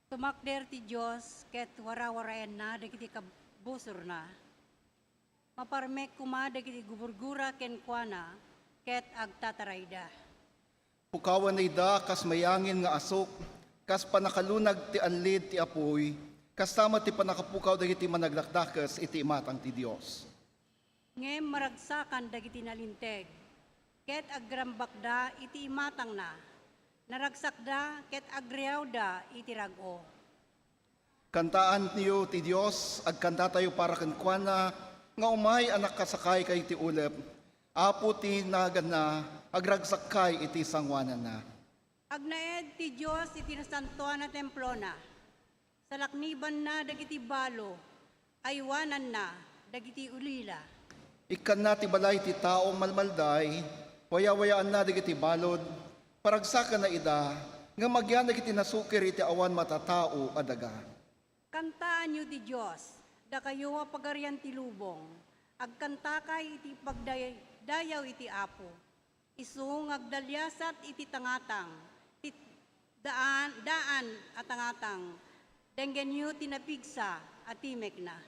Tumakder ti Diyos, ket warawarayan na, dagiti kabusor na. Maparmek kuma, dagiti gubur-gura kenkwana, ket agtatarayda. Pukawan na ida, kas mayangin nga asok, kas panakalunag ti anlid ti apoy, kas tama ti panakapukaw dagiti managlakdakas iti imatang ti Dios. Ngem maragsakan dagiti nalinteg, ket agrambakda iti imatang na. Naragsakda, ket agriawda iti rag-o. Kantaan niyo ti Dios, agkanta tayo para kenkwana, nga umay anak kasakay kay ti ulep, apo ti nagan na, agragsakay iti sangwanan na. Agnaed ti Diyos iti nasantuan na templo na. Salakniban na dagiti balo, aywanan na dagiti ulila. Ikan na ti balay ti tao malmalday, waya-wayaan na dagiti balod, paragsakan na ida, nga magyan iti nasukir iti awan matatao adaga. Kantaan niyo ti Diyos, da kayo pagarian ti lubong, agkanta kay iti pagdayaw iti apo. Isung agdalyasat iti tangatang, daan at tangatang, denggen niyo tinapigsa at timek na.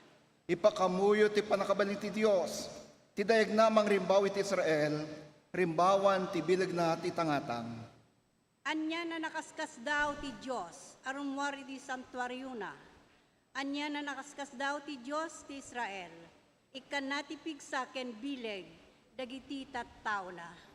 Ipakamuyo ti panakabalin ti Dios, ti dayeg namang rimbaw iti Israel, rimbawan ti bilag na ti tangatang. Anya na nakaskas daw ti Diyos, arumwar iti santuaryo na. Anya na nakaskas daw ti Diyos ti Israel, ikan na ti pigsa ken bileg, dagiti tattao na.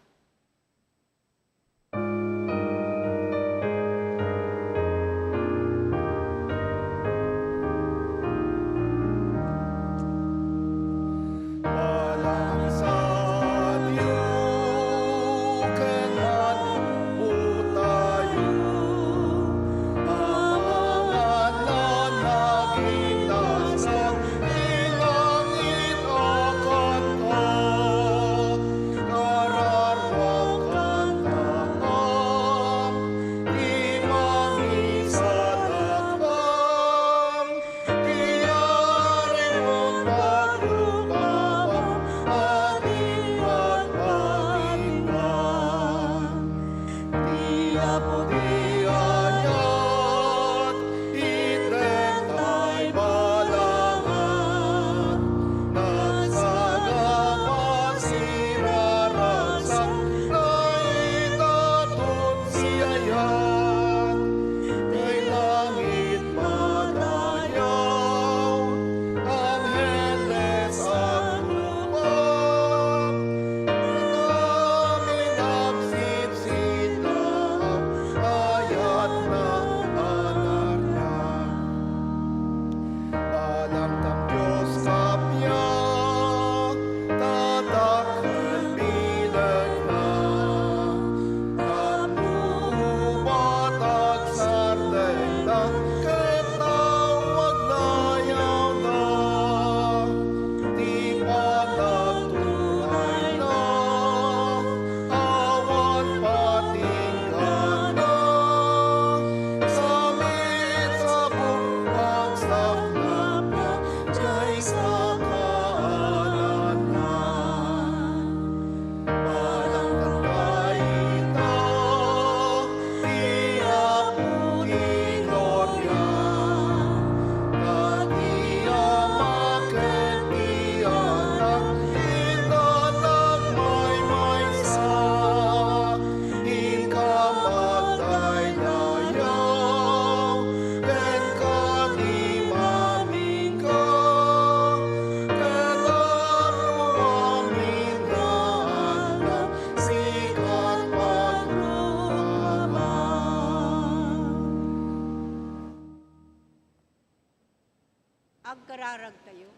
Agkararag tayo.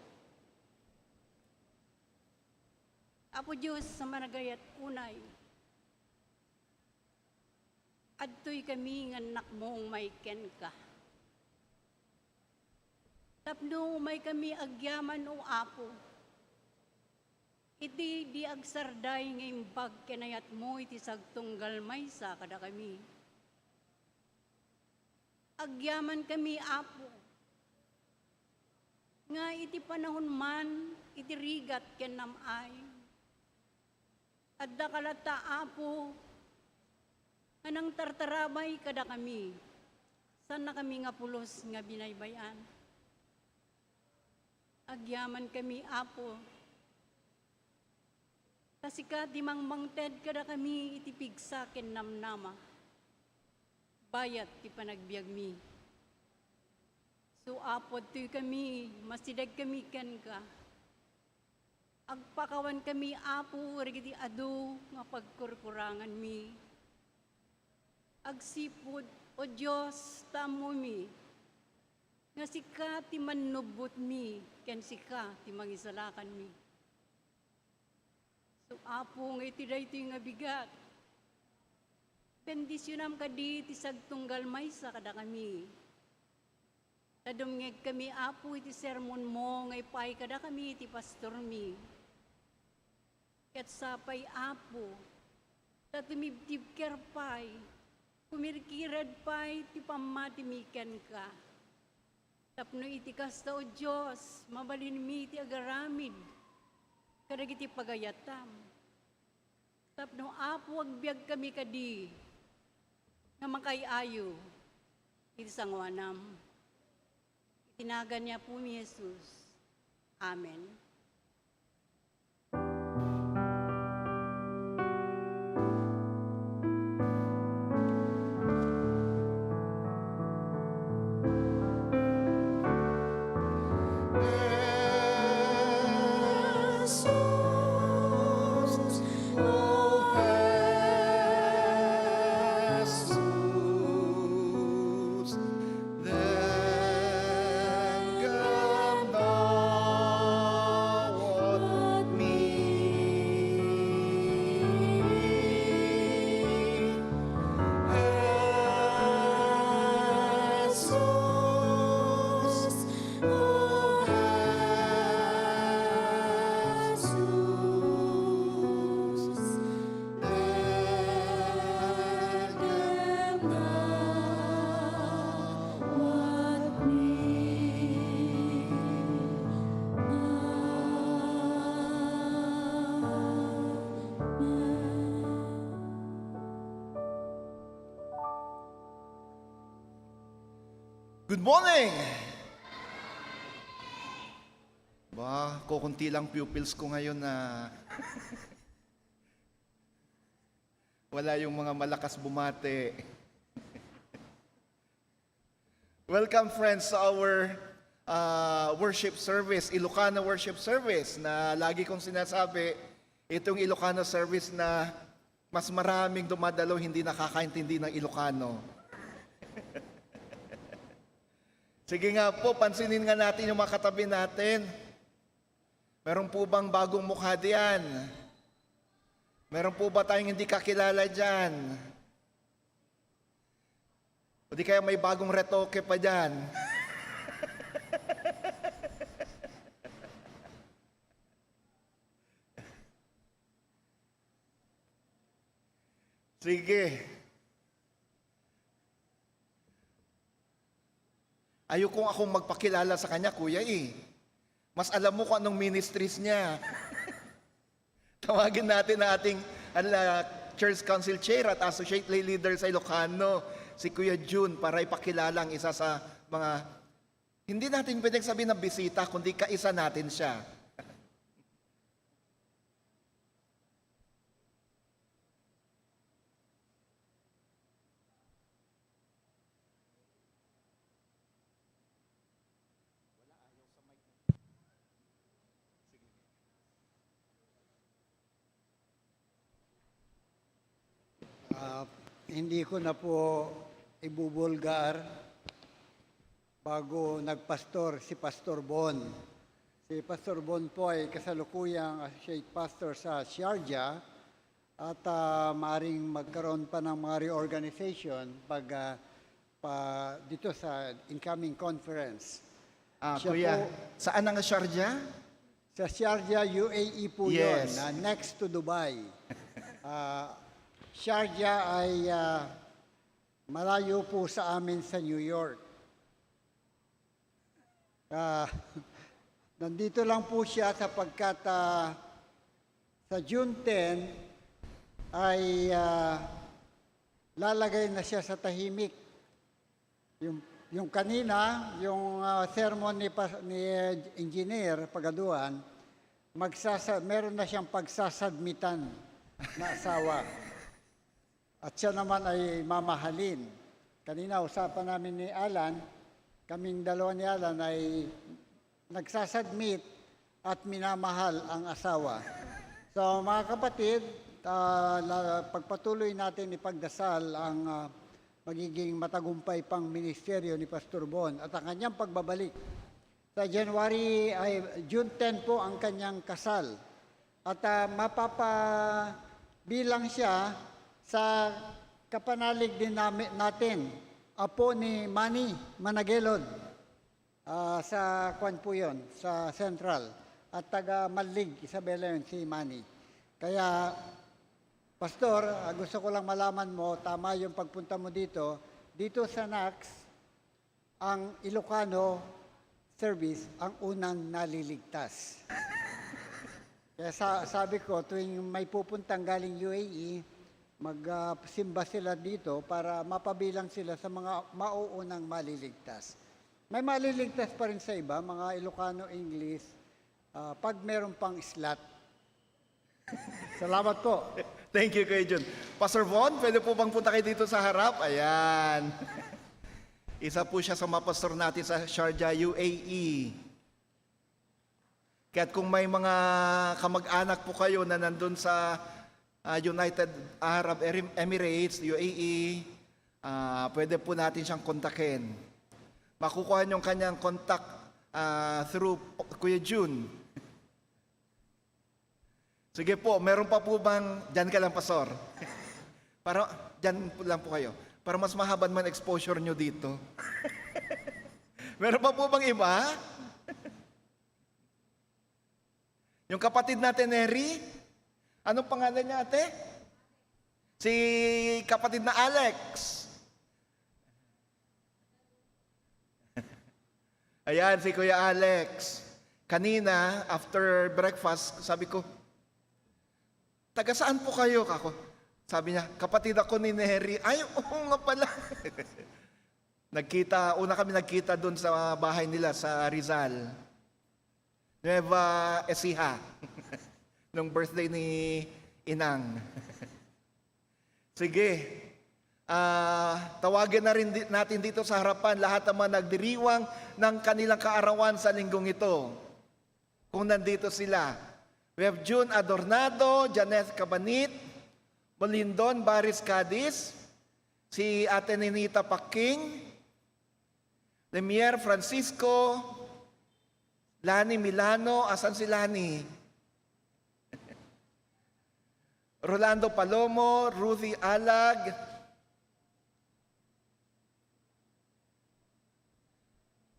Apo Diyos sa managayat unay, adtoy kami nga anak mong may ken ka. Tapno may kami agyaman o apo, iti di agsarday ngayong bag kenayat mo iti sagtunggal maysa kada kami. Agyaman kami apo, nga iti panahon man, iti rigat ken namay. Adda kalata apo, anang tartarabay kada kami, Sana kami nga pulos nga binaybayan. Agyaman kami, Apo. Kasi ka, di mangmangted kada kami itipig sa akin namnama. Bayat ti panagbiag mi. So, Apo, tuy kami, masidag kami kan ka. Agpakawan kami, Apo, rigiti adu, nga pagkurkurangan mi. Agsipod, o Diyos, tamo mi. Nga sika ti manubot mi, ken sika ti mangisalakan mi. So, Apo, nga itiday ito nga bigat. Bendisyonam kadi ti sagtunggal maysa kada kami. Tadumngeg kami, Apo, iti sermon mo, nga ipay kada kami iti pastor mi. Ket sapay, Apo, tatumibtib kerpay, kumirkirad pay, ti pamatimiken ka. Tapno iti kasta o Diyos, mabalin mi iti agaramid, kadagiti pagayatam. Tapno, Apo, agbiag kami kadi, nga makayayo, iti sangwanam. Itinagan niya po ni Jesus. Amen. Good morning! Ba, kukunti lang pupils ko ngayon na wala yung mga malakas bumate. Welcome friends sa our worship service, Ilocano worship service na lagi kong sinasabi, itong Ilocano service na mas maraming dumadalo hindi nakakaintindi ng Ilocano. Sige nga po, pansinin nga natin yung mga katabi natin. Meron po bang bagong mukha diyan? Meron po ba tayong hindi kakilala dyan? O di kaya may bagong retoke pa dyan? Sige. Ayoko akong magpakilala sa kanya, kuya eh. Mas alam mo kung anong ministries niya. Tawagin natin na ating Church Council Chair at Associate Lay Leader sa Ilocano, si Kuya June, para ipakilala ang isa sa mga, hindi natin pwedeng sabihin na bisita, kundi kaisa natin siya. Hindi ko na po ibubulgar bago nagpastor si Pastor Bon. Si Pastor Bon po ay kasalukuyang associate pastor sa Sharjah at maaring magkaroon pa ng mga reorganization dito sa incoming conference. Siya Kuya, po, saan ang Sharjah? sa Sharjah, UAE po Yes. yun, next to Dubai. Sharjah ay malayo po sa amin sa New York. Nandito lang po siya sapagkat sa June 10 ay lalagay na siya sa tahimik yung kanina, yung sermon ni Engineer Pagaduan, meron na siyang pagsasubmitan na asawa. At siya naman ay mamahalin. Kanina usapan namin ni Alan, kaming dalawa ni Alan ay nagsasubmit at minamahal ang asawa. So mga kapatid, pagpatuloy natin ipagdasal ang magiging matagumpay pang ministeryo ni Pastor Bon at ang kanyang pagbabalik. Sa June 10 po ang kanyang kasal. At mapapabilang siya sa kapanalig din natin, apo ni Manny Managelon, sa kwan po yun, sa Central. At taga Malig, Isabela yun, si Manny. Kaya, Pastor, gusto ko lang malaman mo, tama yung pagpunta mo dito sa NACS, ang Ilocano service ang unang naliligtas. Kaya sabi ko, tuwing may pupuntang galing UAE, magsimba sila dito para mapabilang sila sa mga mauunang maliligtas. May maliligtas pa rin sa iba, mga Ilocano English, pag meron pang slot. Salamat po. Thank you, Kuya Jun. Pastor Von, pwede po bang punta kayo dito sa harap? Ayan. Isa po siya sa mga pastor natin sa Sharjah, UAE. Kaya't kung may mga kamag-anak po kayo na nandun sa United Arab Emirates, UAE, pwede po natin siyang kontakin. Makukuha niyo yung kanyang contact through Kuya Jun. Sige po, meron pa po bang, dyan ka lang, Pastor. Para, dyan lang po kayo. Para mas mahaban man exposure nyo dito. Meron pa po bang iba? Yung kapatid natin, Neri? Anong pangalan niya, ate? Si kapatid na Alex. Ayan, si Kuya Alex. Kanina, after breakfast, sabi ko, taga saan po kayo? Kako. Sabi niya, kapatid ako ni Neri. Ay, oo nga pala. Una kami nagkita doon sa bahay nila sa Rizal. Nueva Ecija. Nung birthday ni Inang. Sige. Tawagin na rin natin dito sa harapan lahat ng mga nagdiriwang ng kanilang kaarawan sa linggong ito. Kung nandito sila. We have June Adornado, Janeth Cabanit, Molindon Baris Cadiz, si Ate Ninita Paking, Lemier Francisco, Lani Milano, asan si Lani? Rolando Palomo, Ruthie Alag,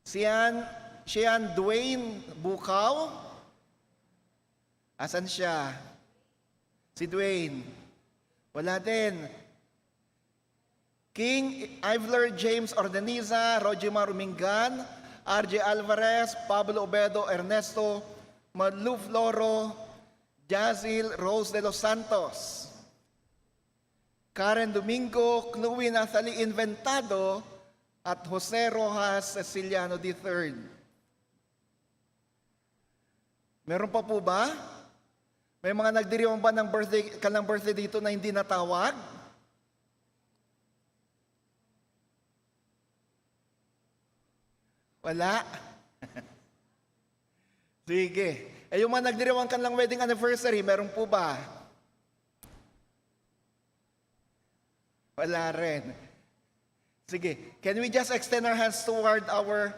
Sian Dwayne Bukaw, asan siya? Si Dwayne. Wala din. King Ivler James Ordeniza, Rojimar Umingan, RJ Alvarez, Pablo Obedo, Ernesto Madlu Floro, Jazil Rose de los Santos, Karen Domingo, Chloe Nathalie Inventado, at Jose Rojas Ceciliano III. Meron pa po ba? May mga nagdiriwang ba ng kanilang birthday dito na hindi natawag? Wala? Sige. Yung mga nagdiriwang kanilang wedding anniversary, meron po ba? Wala rin. Sige. Can we just extend our hands toward our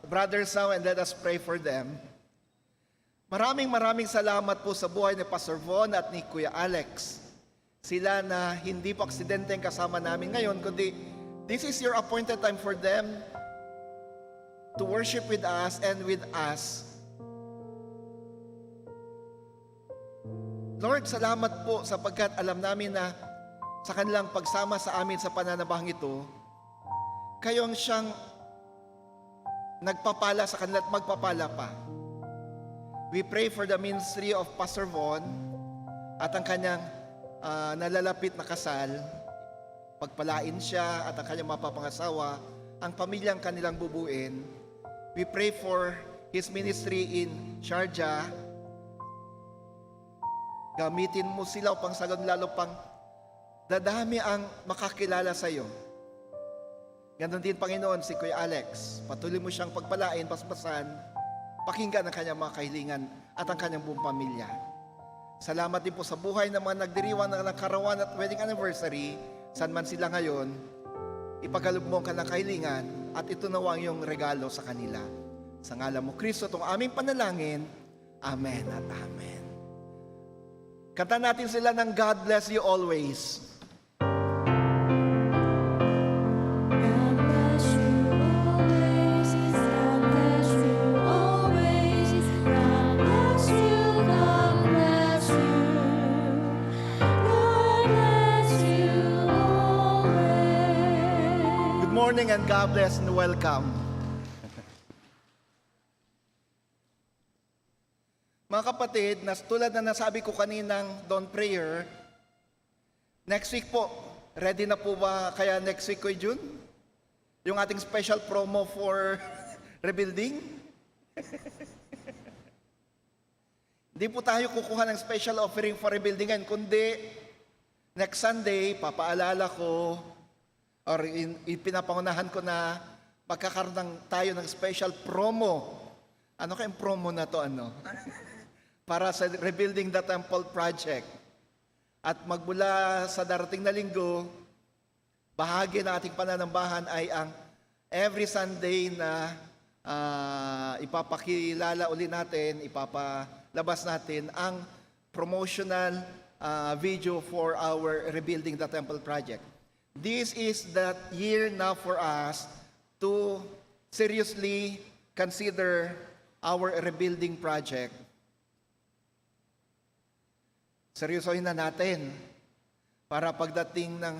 brothers now and let us pray for them? Maraming salamat po sa buhay ni Pastor Von at ni Kuya Alex. Sila na hindi po aksidente ang kasama namin ngayon, kundi this is your appointed time for them to worship with us and with us. Lord, salamat po sapagkat alam namin na sa kanilang pagsama sa amin sa pananabahang ito, kayo ang siyang nagpapala sa kanila at magpapala pa. We pray for the ministry of Pastor Von at ang kanyang nalalapit na kasal. pagpalain siya at ang kanyang mapapangasawa, ang pamilyang kanilang bubuin. We pray for his ministry in Sharjah. Gamitin mo sila upang sagon lalo pang dadami ang makakilala sa iyo. Ganon din, Panginoon, si Kuya Alex. Patuloy mo siyang pagpalain, paspasan, pakinggan ang kanyang mga kahilingan at ang kanyang buong pamilya. Salamat din po sa buhay ng mga nagdiriwang ng karawan at wedding anniversary, saan man sila ngayon. Ipagkaloob mo ang kanilang kahilingan at ito nawa ang iyong regalo sa kanila. Sa ngalan mo, Kristo, itong aming panalangin. Amen at amen. Kanta natin sila ng God Bless You Always. God bless you always. God bless you always. God bless you. God bless you. God bless you always. Good morning and God bless and welcome. Mga kapatid, tulad na nasabi ko kaninang dawn prayer, next week po, ready na po ba kaya next week, Kuya Jun? Yung ating special promo for rebuilding? Hindi po tayo kukuha ng special offering for rebuilding ngayon, kundi next Sunday, papaalala ko, or ipinapangunahan ko na magkakaroon tayo ng special promo. Ano kayong promo na to, ano? Para sa Rebuilding the Temple Project. At magmula sa darating na linggo, bahagi ng ating pananambahan ay ang every Sunday na ipapakilala uli natin, ipapalabas natin ang promotional video for our Rebuilding the Temple Project. This is the year now for us to seriously consider our rebuilding project. Seryosohin na natin para pagdating ng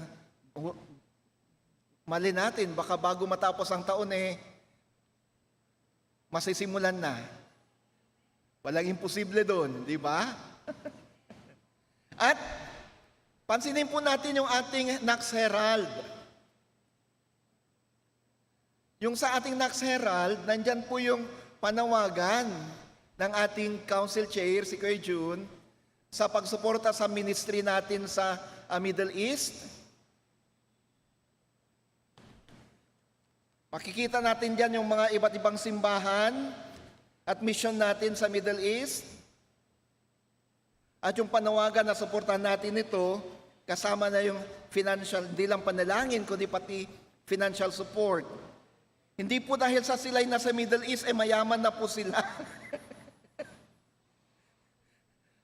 mali natin, baka bago matapos ang taon masisimulan na. Walang imposible doon, di ba? At pansinin po natin yung ating Nax Herald. Yung sa ating Nax Herald, nandyan po yung panawagan ng ating council chair, si Kuya June, sa pagsuporta sa ministry natin sa Middle East. Makikita natin dyan yung mga iba't ibang simbahan at mission natin sa Middle East. At yung panawagan na suportahan natin ito, kasama na yung financial, hindi lang panalangin, kundi pati financial support. Hindi po dahil sa sila'y nasa Middle East, mayaman na po sila.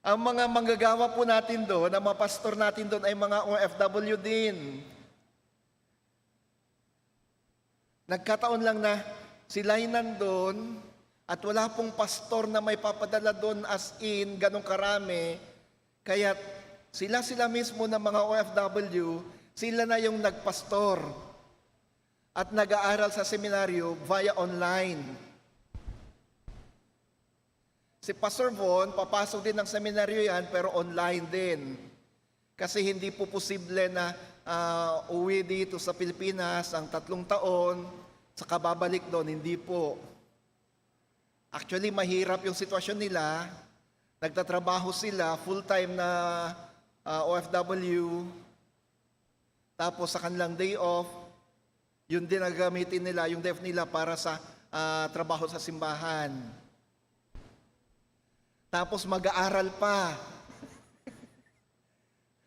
Ang mga manggagawa po natin doon, ang mga pastor natin doon ay mga OFW din. Nagkataon lang na sila'y nandun at wala pong pastor na may papadala doon as in, ganong karami. Kaya sila mismo ng mga OFW, sila na yung nagpastor at nag-aaral sa seminaryo via online. Si Pastor Von, papasok din ng seminaryo yan, pero online din. Kasi hindi po posible na uwi dito sa Pilipinas ang 3 taon, saka babalik doon, hindi po. Actually, mahirap yung sitwasyon nila. Nagtatrabaho sila, full-time na OFW. Tapos sa kanilang day off, yun din ang gamitin nila, yung day off nila para sa trabaho sa simbahan. Tapos mag-aaral pa.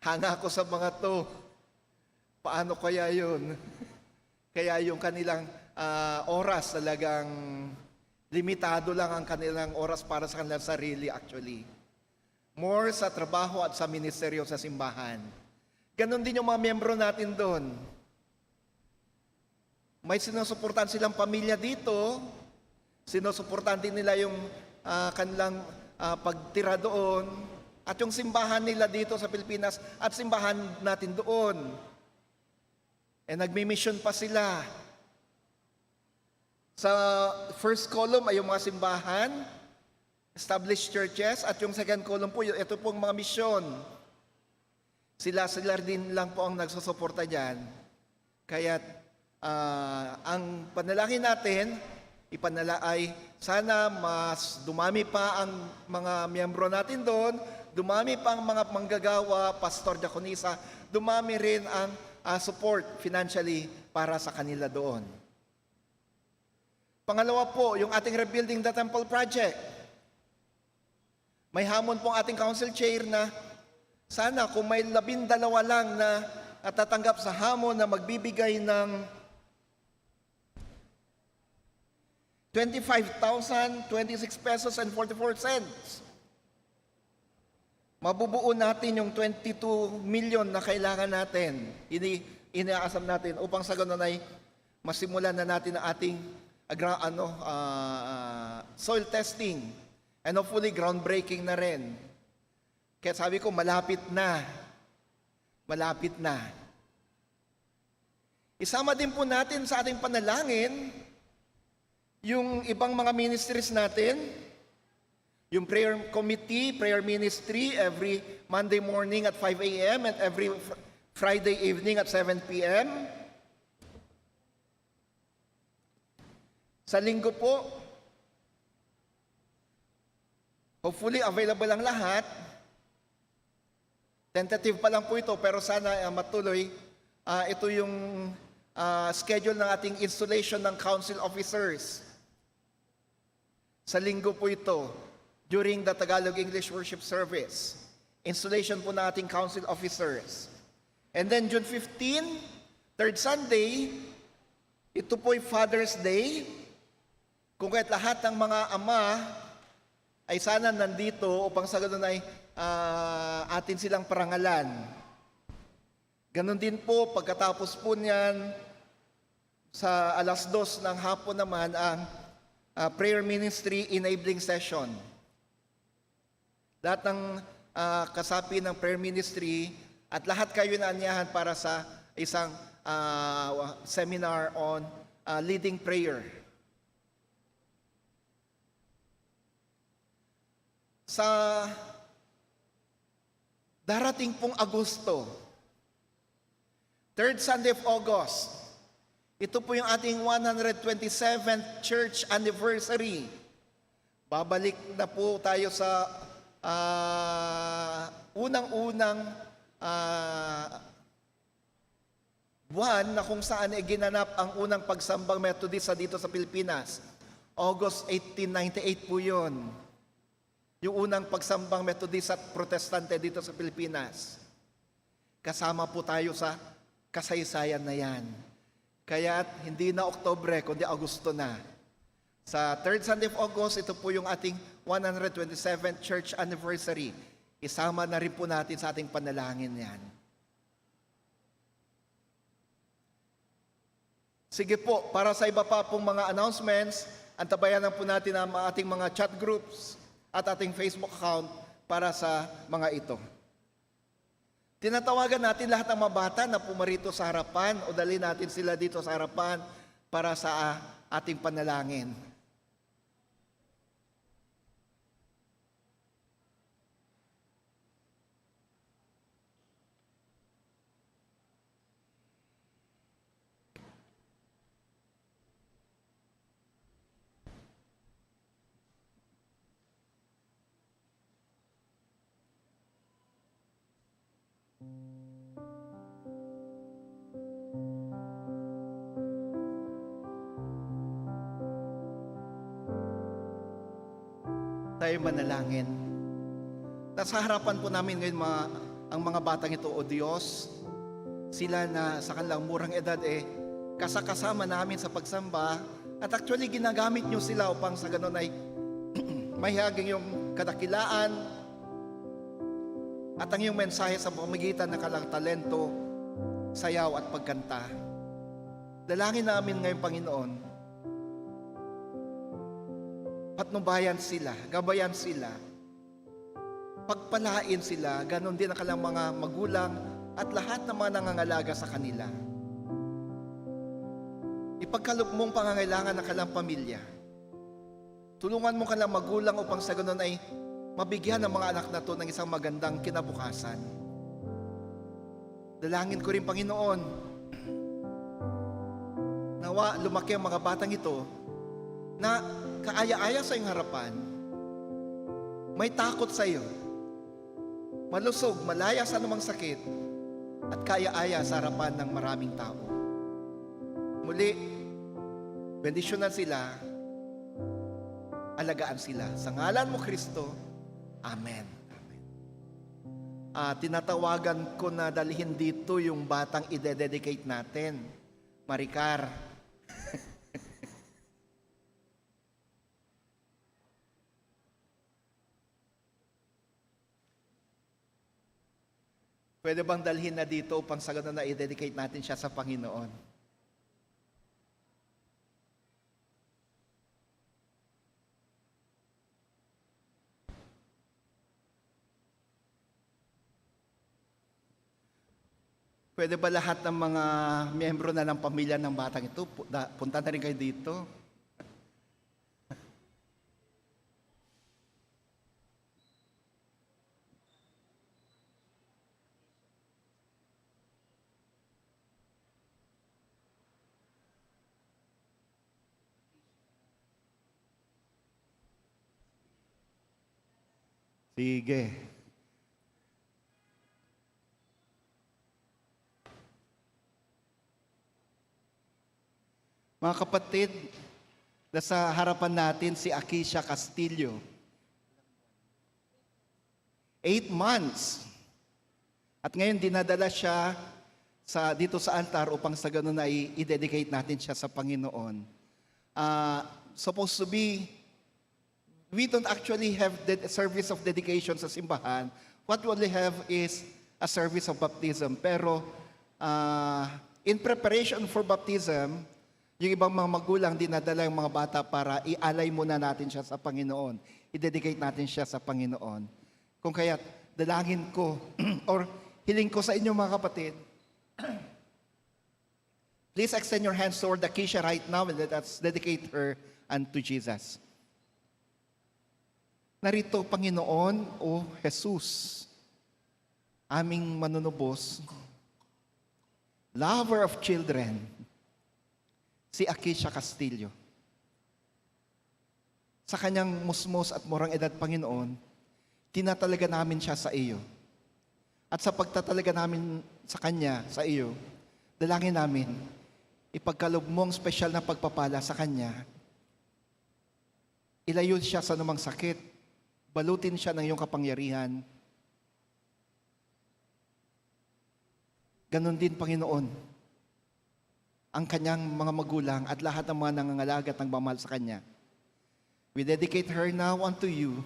Hanga ako sa mga to. Paano kaya yun? Kaya yung kanilang oras talagang limitado lang ang kanilang oras para sa kanilang sarili actually. More sa trabaho at sa ministeryo sa simbahan. Ganon din yung mga miyembro natin doon. May sinusuportahan silang pamilya dito. Sinusuportahan din nila yung kanilang pagtira doon at yung simbahan nila dito sa Pilipinas at simbahan natin doon. Nagmi-mission pa sila. Sa first column ay yung mga simbahan, established churches, at yung second column po, ito pong mga mission. Sila din lang po ang nagsusuporta dyan. Kaya ang panalangin natin, ay sana mas dumami pa ang mga miyembro natin doon, dumami pa ang mga manggagawa, pastor, diakonisa, dumami rin ang support financially para sa kanila doon. Pangalawa po, yung ating Rebuilding the Temple Project. May hamon pong ating council chair na sana kung may 12 lang na tatanggap sa hamon na magbibigay ng 25,026 pesos and 44 cents. Mabubuo natin yung 22 million na kailangan natin. Inaasam natin upang sa ganun ay masimulan na natin ang ating soil testing and hopefully groundbreaking na rin. Kaya sabi ko, malapit na. Malapit na. Isama din po natin sa ating panalangin yung ibang mga ministries natin, yung prayer committee, prayer ministry, every Monday morning at 5 a.m. and every Friday evening at 7 p.m. Sa linggo po, hopefully available ang lahat. Tentative pa lang po ito, pero sana matuloy. Ito yung schedule ng ating installation ng council officers. Sa linggo po ito, during the Tagalog English Worship Service, installation po ng ating council officers. And then June 15, third Sunday, ito po'y Father's Day. Kung kahit lahat ng mga ama ay sana nandito upang sa ganun ay atin silang parangalan. Ganon din po, pagkatapos po niyan, sa 2:00 ng hapon naman ang prayer ministry enabling session. Lahat ng kasapi ng prayer ministry at lahat kayo naanyahan para sa isang seminar on leading prayer. Sa darating pong Agosto, 3rd Sunday of August, ito po yung ating 127th church anniversary. Babalik na po tayo sa unang-unang buwan na kung saan ginanap ang unang pagsambang Methodist dito sa Pilipinas. August 1898 po yun. Yung unang pagsambang Methodist at Protestante dito sa Pilipinas. Kasama po tayo sa kasaysayan na yan. Kaya hindi na Oktubre, kundi Agosto na. Sa 3rd Sunday of August, ito po yung ating 127th church anniversary. Isama na rin po natin sa ating panalangin yan. Sige po, para sa iba pa pong mga announcements, antabayanan po natin ang ating mga chat groups at ating Facebook account para sa mga ito. Tinatawagan natin lahat ng mga bata na pumarito sa harapan o dali natin sila dito sa harapan para sa ating panalangin. Tayo manalangin. Nasa harapan po namin ngayon ang mga batang ito, O Diyos, sila na sa kanilang murang edad kasakasama namin sa pagsamba at actually ginagamit nyo sila upang sa ganun ay mahihaging yung kadakilaan at ang iyong mensahe sa pamamagitan ng kalang talento, sayaw at pagkanta. Dalangin namin ngayon, Panginoon, patnubayan sila, gabayan sila, pagpalain sila, ganon din ang kanilang mga magulang at lahat ng mga nangangalaga sa kanila. Ipagkaloob mong pangangailangan ng kanilang pamilya. Tulungan mo kanilang magulang upang sa ganon ay mabigyan ng mga anak na to ng isang magandang kinabukasan. Dalangin ko rin, Panginoon, nawa lumaki ang mga batang ito na kaaya-aya sa iyong harapan, may takot sa iyo, malusog, malaya sa anumang sakit, at kaaya-aya sa harapan ng maraming tao. Muli, bendisyonan sila, alagaan sila. Sa ngalan mo, Kristo, Amen. Amen. Tinatawagan ko na dalhin dito yung batang ide-dedicate natin. Maricar. Pwede bang dalhin na dito upang sa ganun na i-dedicate natin siya sa Panginoon? Pwede ba lahat ng mga miyembro na ng pamilya ng batang ito, punta na rin kayo dito? Sige. Mga kapatid, nasa harapan natin si Akisha Castillo. 8 months. At ngayon dinadala siya dito sa altar upang sa ganun na i-dedicate natin siya sa Panginoon. Supposed to be, we don't actually have the service of dedication sa simbahan. What we only have is a service of baptism. Pero in preparation for baptism, yung ibang mga magulang dinadala yung mga bata para ialay muna natin siya sa Panginoon. I-dedicate natin siya sa Panginoon. Kung kaya, dalangin ko or hiling ko sa inyo mga kapatid, please extend your hands toward Akisha right now and let us dedicate her unto Jesus. Narito, Panginoon, o Jesus, aming manunubos, lover of children, si Akisha Castillo. Sa kanyang musmos at murang edad, Panginoon, tinatalaga namin siya sa iyo. At sa pagtatalaga namin sa kanya, sa iyo, dalangin namin, ipagkalob mong special na pagpapala sa kanya. Ilayo siya sa anumang sakit, balutin siya ng iyong kapangyarihan. Ganon din, Panginoon, ang kanyang mga magulang at lahat ng mga nangangalaga at nagmamahal sa kanya. We dedicate her now unto you,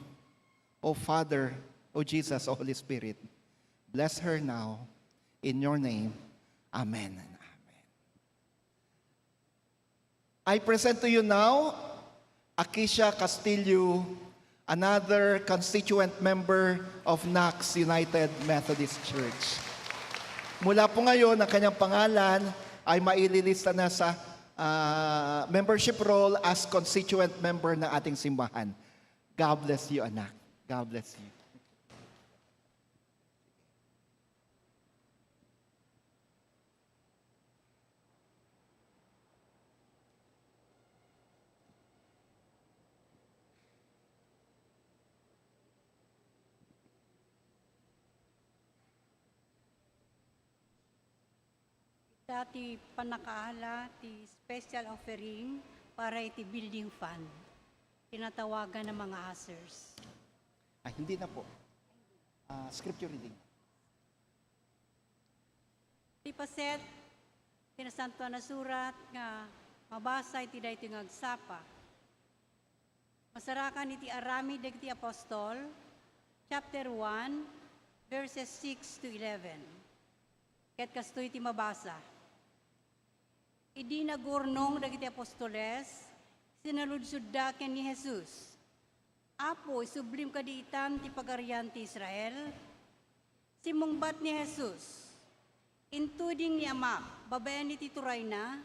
O Father, O Jesus, O Holy Spirit. Bless her now, in your name. Amen and amen. I present to you now, Akisha Castillo, another constituent member of Knox United Methodist Church. Mula po ngayon, ang kanyang pangalan ay maililista na sa membership roll as constituent member ng ating simbahan. God bless you, anak. God bless you. Dati panakaala ti special offering para iti building fund. Tinatawagan ng mga ushers. Hindi na po. Scripture reading. Ti paset, tinasanto na surat nga mabasa iti daytoy nga agsapa. Masarakan iti arami dagiti apostol, chapter 1, verses 6 to 11. Ket kastoy iti mabasa. Idi nagurnong dagiti apostoles, sinaludsud da ken ni Jesus. Apo, sublim kadiitan ti pagarian ti Israel. Simungbat ni Jesus. Intuding ni Ama, babayan iti turay na,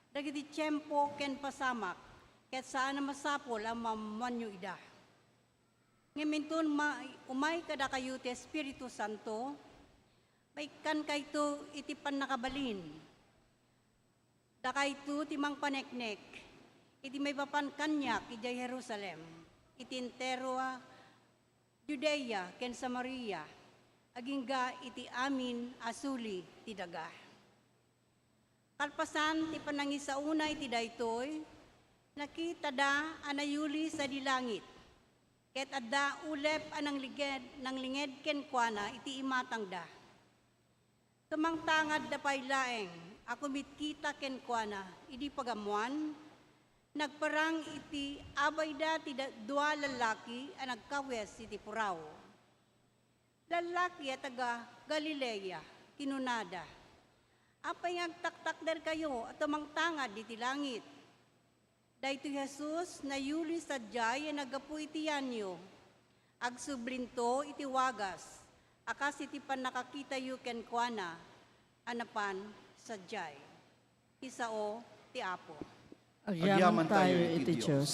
dagiti tiyempo ken pasamak, ket saan na masapol ang mamanyo ida. Ngaminton umay kada kayo ti Espiritu Santo, Paikan kayto iti pan nakabalin. Da kayto timang paneknek. Iti may papan kanyak iti Jerusalem. Iti entero Judea ken Samaria. Agingga iti amin asuli ti daga. Kalpasan ti panangisauna iti daytoy, nakita da anayuli sa dilangit. Ket adda ulep anang linged ken kuana iti imatang da. Tumangtangad da paylaeng, ako mitkita ken kuana, idi pagamuan, nagparang iti abay da ti dua lalaki ang nagkawes iti puraw. Lalaki at taga Galilea, kinunada. Apay agtaktak der kayo at tumangtangad iti langit. Dahito Jesus na yuli sadyay nagapu iti yanyo. Agsublinto iti wagas. Akas iti pan nakakita yu ken kuana. Anapan sadyay. Isao ti Apo. Agyaman tayo iti Diyos.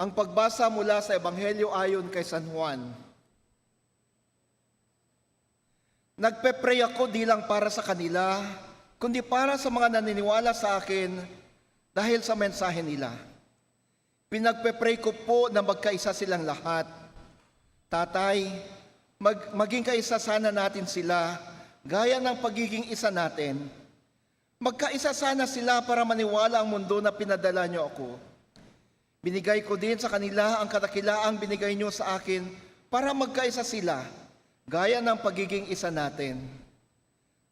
Ang pagbasa mula sa Ebanghelyo ayon kay San Juan. Nagpe-pray ako di lang para sa kanila, kundi para sa mga naniniwala sa akin dahil sa mensahe nila. Pinagpe-pray ko po na magkaisa silang lahat. Tatay, maging kaisa sana natin sila, gaya ng pagiging isa natin. Magkaisa sana sila para maniwala ang mundo na pinadala niyo ako. Binigay ko din sa kanila ang kadakilaang binigay niyo sa akin para magkaisa sila, gaya ng pagiging isa natin.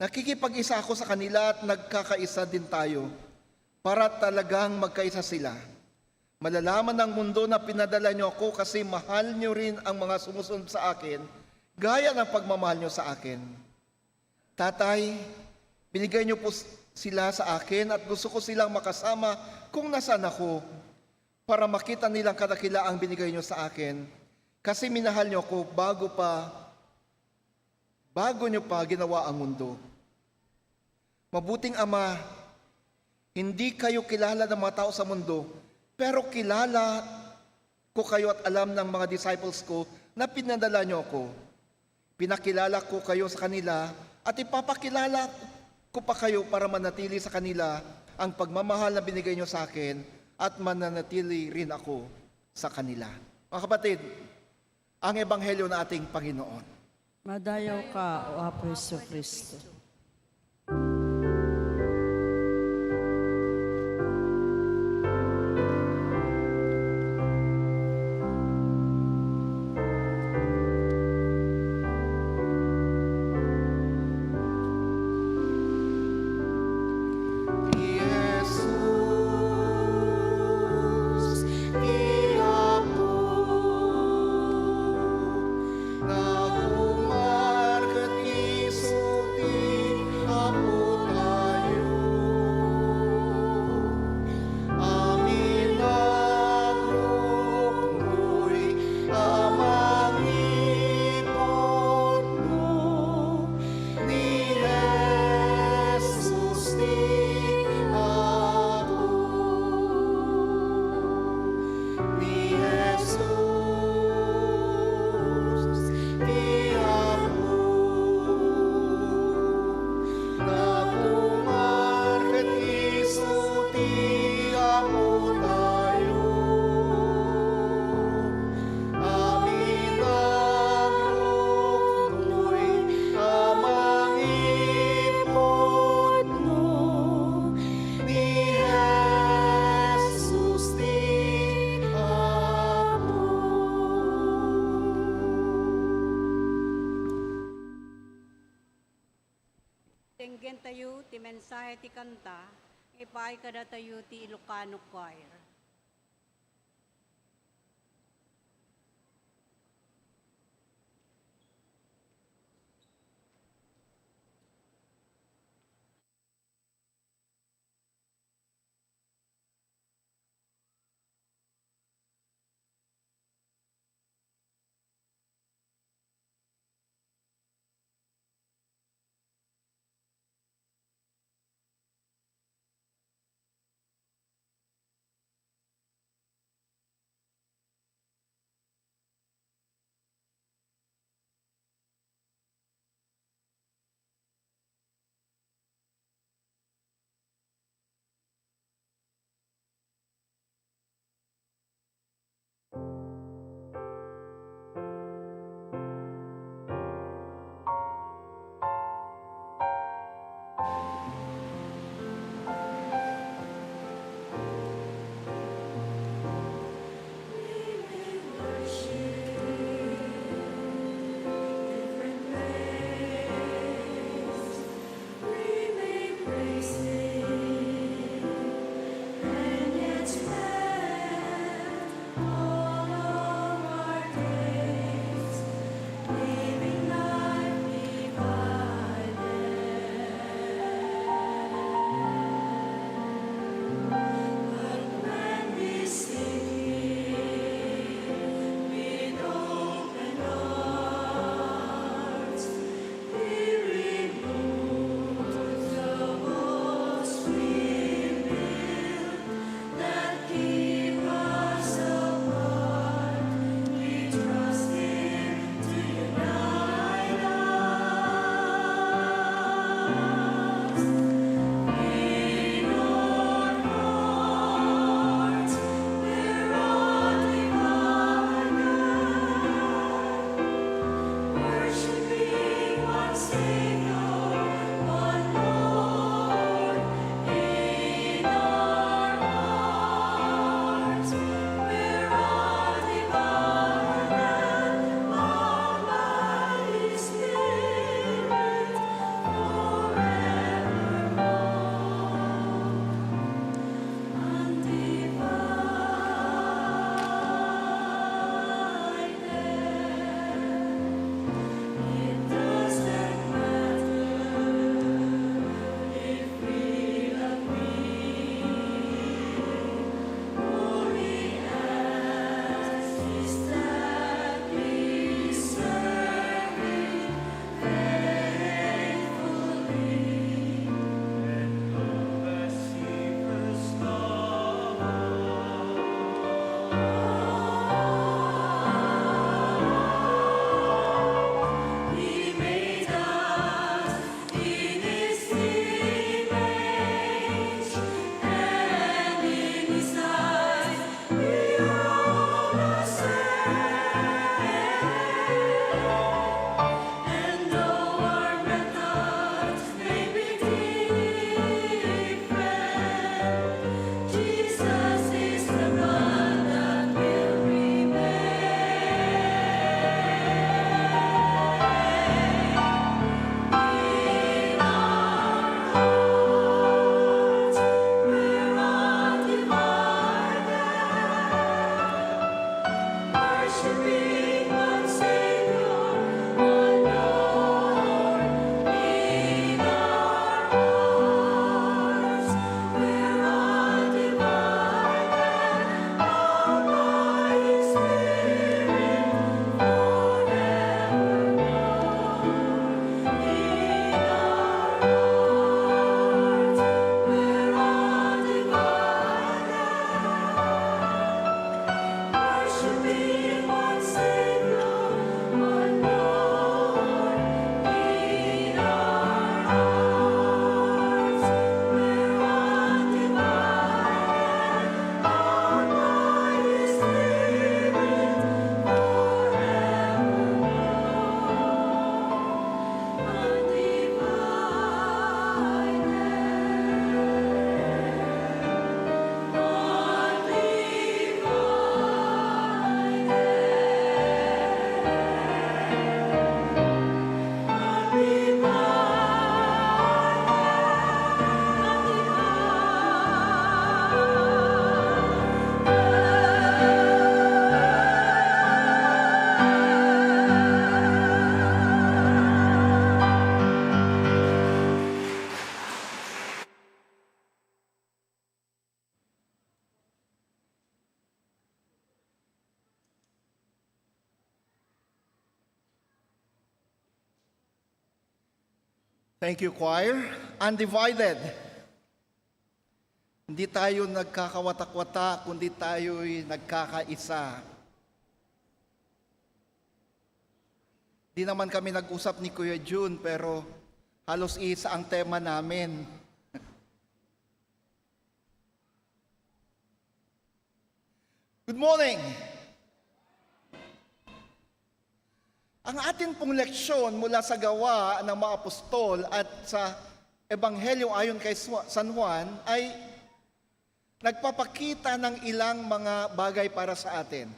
Nakikipag-isa ako sa kanila at nagkakaisa din tayo para talagang magkaisa sila. Malalaman ng mundo na pinadala niyo ako kasi mahal niyo rin ang mga sumusunod sa akin, gaya ng pagmamahal niyo sa akin. Tatay, binigay niyo po sila sa akin at gusto ko silang makasama kung nasaan ako, para makita nilang kadakilaang binigay niyo sa akin, kasi minahal niyo ako bago niyo pa ginawa ang mundo. Mabuting Ama, hindi kayo kilala ng mga tao sa mundo, pero kilala ko kayo at alam ng mga disciples ko na pinadala niyo ako. Pinakilala ko kayo sa kanila at ipapakilala ko pa kayo para manatili sa kanila ang pagmamahal na binigay niyo sa akin, at mananatili rin ako sa kanila. Mga kapatid, ang Ebanghelyo na ating Panginoon. Madayaw ka, O Apo Jesucristo. Na umarkat iso ti tayo ti mensahe ti kanta, ipay kada tayo ti Ilocano Choir. Worshiping one Savior. Thank you, choir. Undivided. Hindi tayo nagkakawatak-watak, kundi tayo'y nagkakaisa. Di naman kami nag-usap ni Kuya June, pero halos isa ang tema namin. Good morning! Ang atin pong leksyon mula sa gawa ng mga apostol at sa Ebanghelyo ayon kay San Juan ay nagpapakita ng ilang mga bagay para sa atin.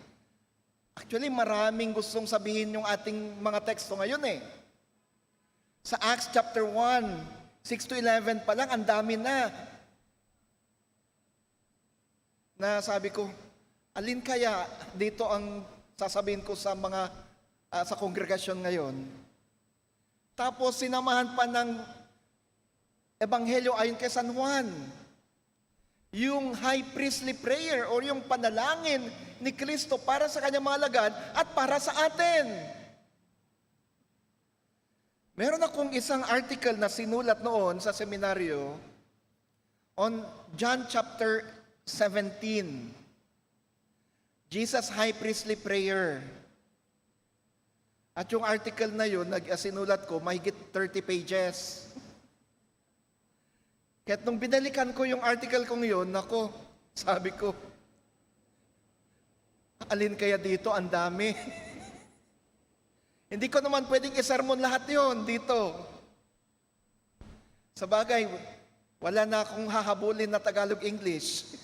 Actually, maraming gustong sabihin yung ating mga teksto ngayon eh. Sa Acts chapter 1, 6-11 pa lang, ang dami na. Na sabi ko, alin kaya dito ang sasabihin ko sa mga sa kongregasyon ngayon. Tapos sinamahan pa ng Ebanghelyo ayon kay San Juan. Yung high priestly prayer o yung panalangin ni Kristo para sa kanyang mga alagad at para sa atin. Meron akong isang article na sinulat noon sa seminaryo on John chapter 17. Jesus high priestly prayer. At yung article na yun, sinulat ko, mahigit 30 pages. Kaya't nung binalikan ko yung article kong yun, nako, sabi ko, alin kaya dito, ang dami. Hindi ko naman pwedeng isermon lahat yon dito. Sa bagay, wala na akong hahabulin na Tagalog-English.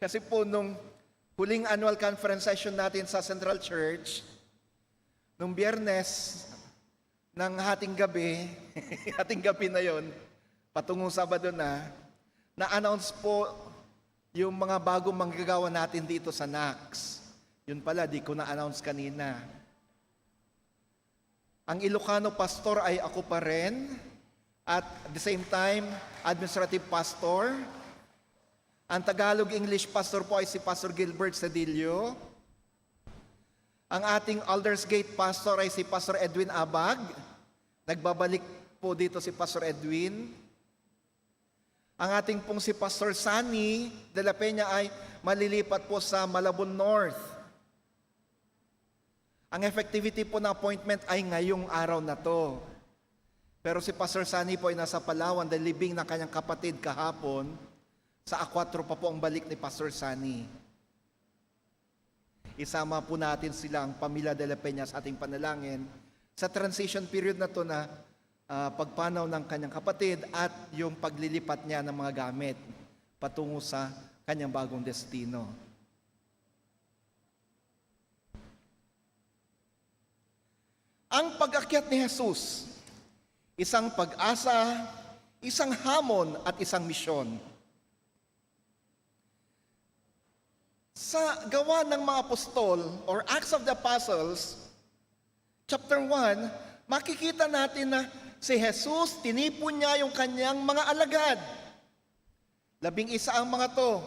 Kasi po nung huling annual conference session natin sa Central Church, nung Biyernes ng hating gabi, hating gabi na yon, patungong Sabado na-announce po yung mga bagong manggagawa natin dito sa NACS. Yun pala, di ko na-announce kanina. Ang Ilocano pastor ay ako pa rin, at the same time, administrative pastor. Ang Tagalog-English pastor po ay si Pastor Gilbert Cedillo. Ang ating Aldersgate pastor ay si Pastor Edwin Abag. Nagbabalik po dito si Pastor Edwin. Ang ating pong si Pastor Sunny de la Peña ay malilipat po sa Malabon North. Ang effectivity po ng appointment ay ngayong araw na to. Pero si Pastor Sunny po ay nasa Palawan dahil libing ng kanyang kapatid kahapon. Sa A4 pa po ang balik ni Pastor Sunny. Isama po natin sila ang pamilya de la Peña sa ating panalangin sa transition period na to na pagpanaw ng kanyang kapatid at yung paglilipat niya ng mga gamit patungo sa kanyang bagong destino. Ang pag-akyat ni Jesus, isang pag-asa, isang hamon at isang misyon. Sa gawa ng mga apostol or Acts of the Apostles, chapter 1, makikita natin na si Jesus, tinipon niya yung kanyang mga alagad. 11 ang mga to.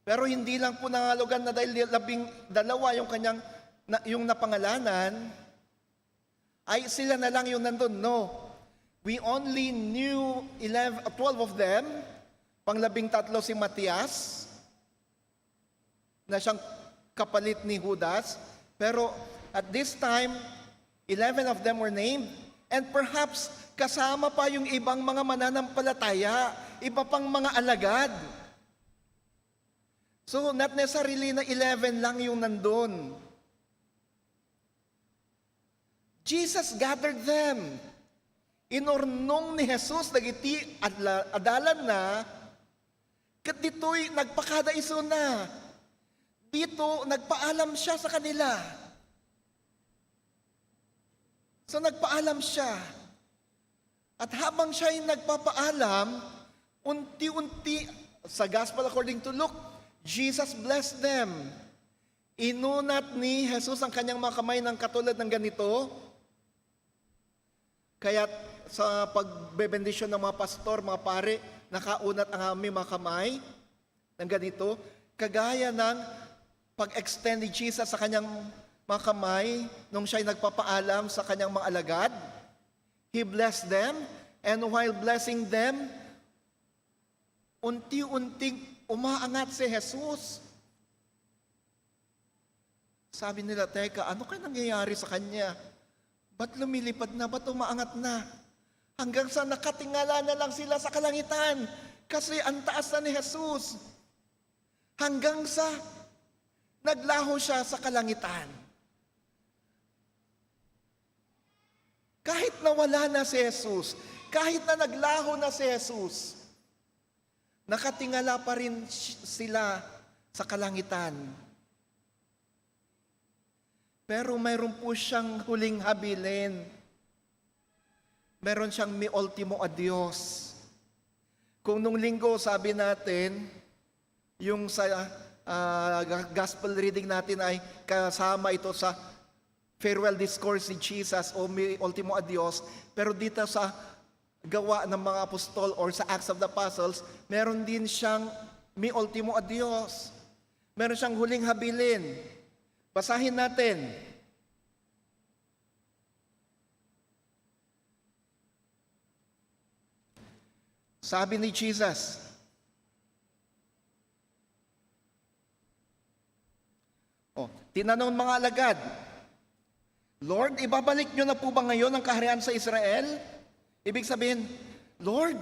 Pero hindi lang po nangalugan na dahil 12 yung kanyang yung napangalanan, ay sila na lang yung nandun. No. We only knew 12 of them. Pang-13 si Matias, na siyang kapalit ni Judas. Pero at this time, 11 of them were named. And perhaps kasama pa yung ibang mga mananampalataya, iba pang mga alagad. So not necessarily na 11 lang yung nandun. Jesus gathered them. Inurnong ni Jesus, nagiti adalan na, kat dito'y nagpakadaiso na. Dito, nagpaalam siya sa kanila. So nagpaalam siya. At habang siya'y nagpapaalam, unti-unti, sa Gospel according to Luke, Jesus blessed them. Inunat ni Jesus ang kanyang mga kamay ng katulad ng ganito. Kaya sa pagbebendisyon ng mga pastor, mga pare, nakaunat ang aming mga kamay ng ganito. Kagaya ng pag-extend ni Jesus sa kanyang mga kamay nung siya'y nagpapaalam sa kanyang mga alagad. He blessed them, and while blessing them, unti-unting umaangat si Jesus. Sabi nila, teka, ano kaya nangyayari sa kanya? Ba't lumilipad na? Ba't umaangat na? Hanggang sa nakatingala na lang sila sa kalangitan. Kasi ang taas na ni Jesus. Hanggang sa naglaho siya sa kalangitan. Kahit nawala na si Jesus, kahit na naglaho na si Jesus, nakatingala pa rin sila sa kalangitan. Pero mayroon po siyang huling habilin. Meron siyang mi ultimo adios. Kung nung linggo sabi natin, yung sa gospel reading natin ay kasama ito sa farewell discourse ni Jesus o mi ultimo adios. Pero dito sa gawa ng mga apostol or sa Acts of the Apostles, meron din siyang mi ultimo adios. Meron siyang huling habilin. Basahin natin. Sabi ni Jesus, tinanong mga alagad, Lord, ibabalik nyo na po ba ngayon ang kaharian sa Israel? Ibig sabihin, Lord,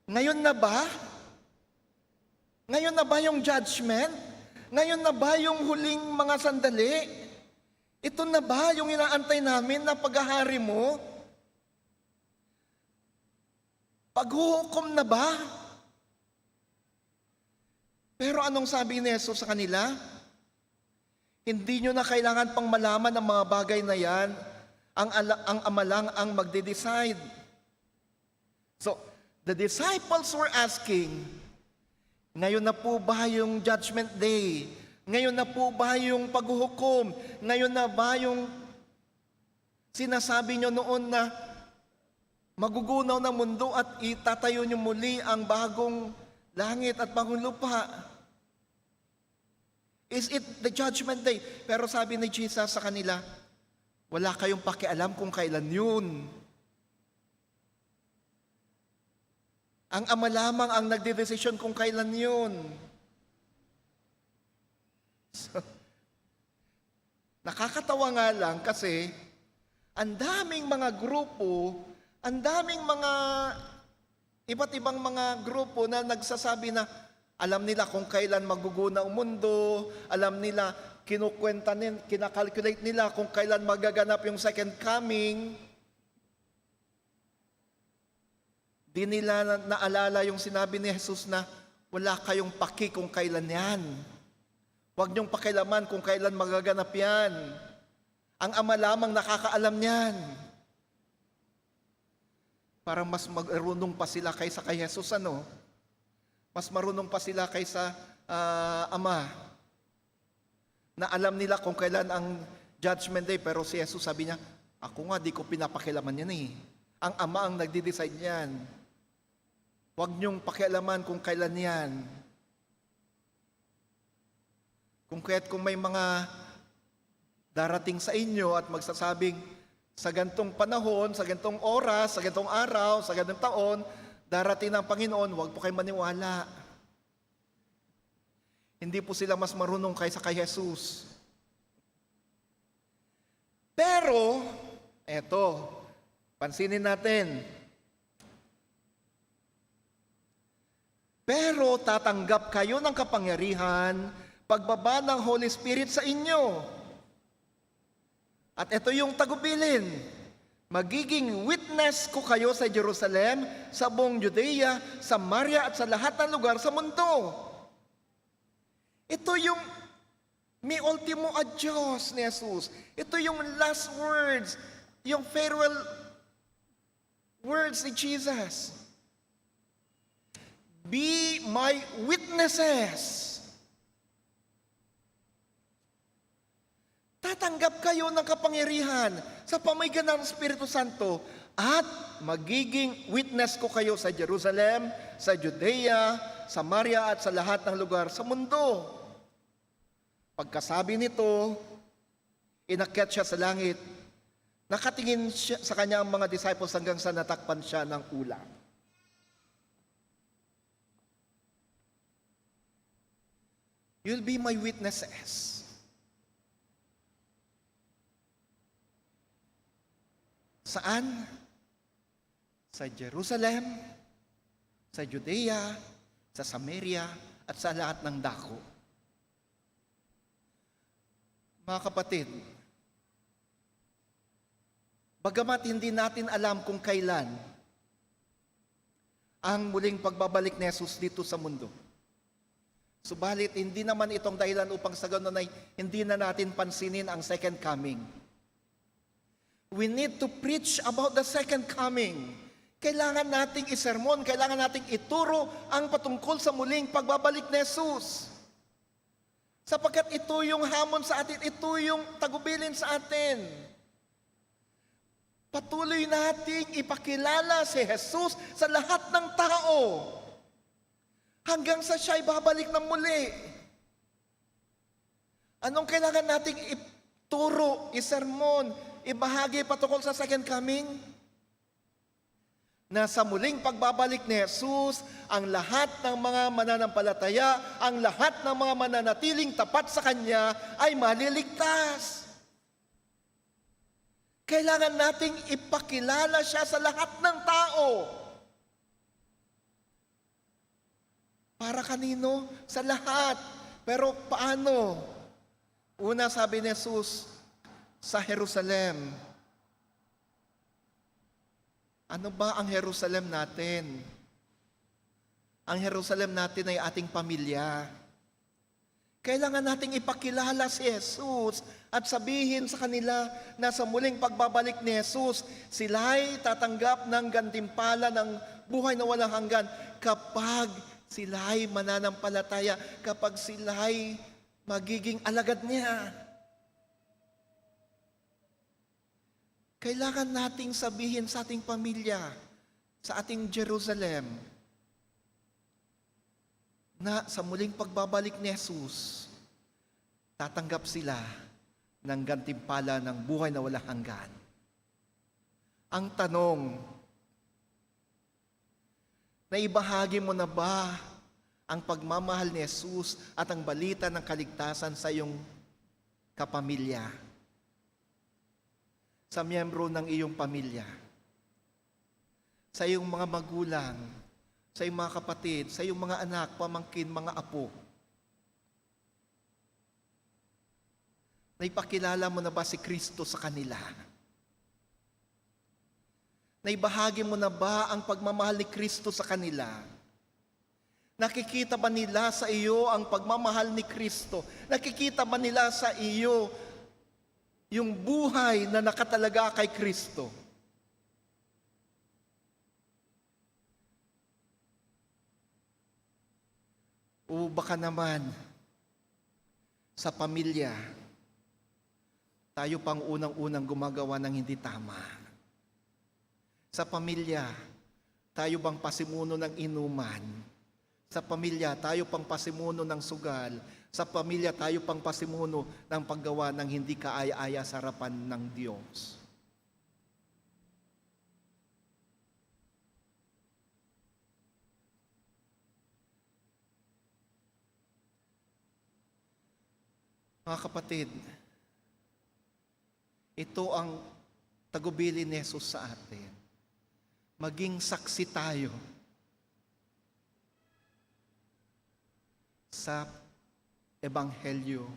ngayon na ba? Ngayon na ba yung judgment? Ngayon na ba yung huling mga sandali? Ito na ba yung inaantay namin na paghahari mo? Paghuhukom na ba? Pero anong sabi ni Jesus sa kanila? Hindi nyo na kailangan pang malaman ang mga bagay na yan. Ang Ama lang ang magde-decide. So, the disciples were asking, ngayon na po ba yung judgment day? Ngayon na po ba yung paghuhukom? Ngayon na ba yung sinasabi nyo noon na magugunaw ng mundo at itatayo nyo muli ang bagong langit at bagong lupa? Is it the judgment day? Pero sabi ni Jesus sa kanila, wala kayong pakialam kung kailan yun. Ang Ama lamang ang nagdedesisyon kung kailan yun. So, nakakatawa nga lang kasi ang daming mga grupo, ang daming mga iba't ibang mga grupo na nagsasabi na alam nila kung kailan maguguna ang mundo, alam nila, kinukwenta nila, kinakalculate nila kung kailan magaganap yung second coming. Di nila naalala yung sinabi ni Jesus na wala kayong paki kung kailan yan. Huwag niyong pakialaman kung kailan magaganap yan. Ang Ama lamang nakakaalam niyan. Parang mas marunong pa sila kaysa kay Jesus, ano? Mas marunong pa sila kaysa Ama. Na alam nila kung kailan ang judgment day, pero si Jesus sabi niya, ako nga di ko pinapakialaman yan eh. Ang Ama ang nagde-decide niyan. Huwag niyong pakialaman kung kailan yan. Kung may mga darating sa inyo at magsasabing, sa gantong panahon, sa gantong oras, sa gantong araw, sa gantong taon, darating ng Panginoon, huwag po kayong maniwala. Hindi po sila mas marunong kaysa kay Jesus. Pero, eto, pansinin natin. Pero tatanggap kayo ng kapangyarihan pagbaba ng Holy Spirit sa inyo. At ito yung tagubilin. Magiging witness ko kayo sa Jerusalem, sa buong Judea, Samaria at sa lahat ng lugar sa mundo. Ito yung mi ultimo adios ni Jesus. Ito yung last words, yung farewell words ni Jesus. Be my witnesses. Tatanggap kayo ng kapangyarihan sa pamamagitan ng Espiritu Santo at magiging witness ko kayo sa Jerusalem, sa Judea, Samaria at sa lahat ng lugar sa mundo. Pagkasabi nito, inakyat siya sa langit. Nakatingin siya sa kanya ang mga disciples hanggang sa natakpan siya ng ulam. You'll be my witnesses. Saan? Sa Jerusalem, sa Judea, sa Samaria, at sa lahat ng dako. Mga kapatid, bagamat hindi natin alam kung kailan ang muling pagbabalik ni Jesus dito sa mundo, subalit hindi naman itong dahilan upang sa ganun ay hindi na natin pansinin ang second coming. We need to preach about the second coming. Kailangan nating isermon, kailangan nating ituro ang patungkol sa muling pagbabalik ni Jesus. Sapagkat ito yung hamon sa atin, ito yung tagubilin sa atin. Patuloy nating ipakilala si Jesus sa lahat ng tao hanggang sa siya'y babalik ng muli. Anong kailangan nating ituro, isermon, ibahagi patungkol sa second coming? Na sa muling pagbabalik ni Jesus, ang lahat ng mga mananampalataya, ang lahat ng mga mananatiling tapat sa Kanya ay maliligtas. Kailangan nating ipakilala siya sa lahat ng tao. Para kanino? Sa lahat. Pero paano? Una, sabi ni Jesus, sa Jerusalem. Ano ba ang Jerusalem natin? Ang Jerusalem natin ay ating pamilya. Kailangan nating ipakilala si Jesus at sabihin sa kanila na sa muling pagbabalik ni Jesus, sila'y tatanggap ng gantimpala ng buhay na walang hanggan kapag sila'y mananampalataya, kapag sila'y magiging alagad niya. Kailangan nating sabihin sa ating pamilya, sa ating Jerusalem, na sa muling pagbabalik ni Jesus, tatanggap sila ng gantimpala ng buhay na walang hanggan. Ang tanong, naibahagi mo na ba ang pagmamahal ni Jesus at ang balita ng kaligtasan sa iyong kapamilya? Sa miyembro ng iyong pamilya, sa iyong mga magulang, sa iyong mga kapatid, sa iyong mga anak, pamangkin, mga apo. Naipakilala mo na ba si Kristo sa kanila? Naibahagi mo na ba ang pagmamahal ni Kristo sa kanila? Nakikita ba nila sa iyo ang pagmamahal ni Kristo? Nakikita ba nila sa iyo yung buhay na nakatalaga kay Kristo? O baka naman, sa pamilya, tayo pang unang-unang gumagawa ng hindi tama. Sa pamilya, tayo bang pasimuno ng inuman? Sa pamilya, tayo pang pasimuno ng sugal. Sa pamilya, tayo pang pasimuno ng paggawa ng hindi kaaya-aya sa harapan ng Diyos. Mga kapatid, ito ang tagubilin ni Jesus sa atin. Maging saksi tayo sa Ebanghelyo,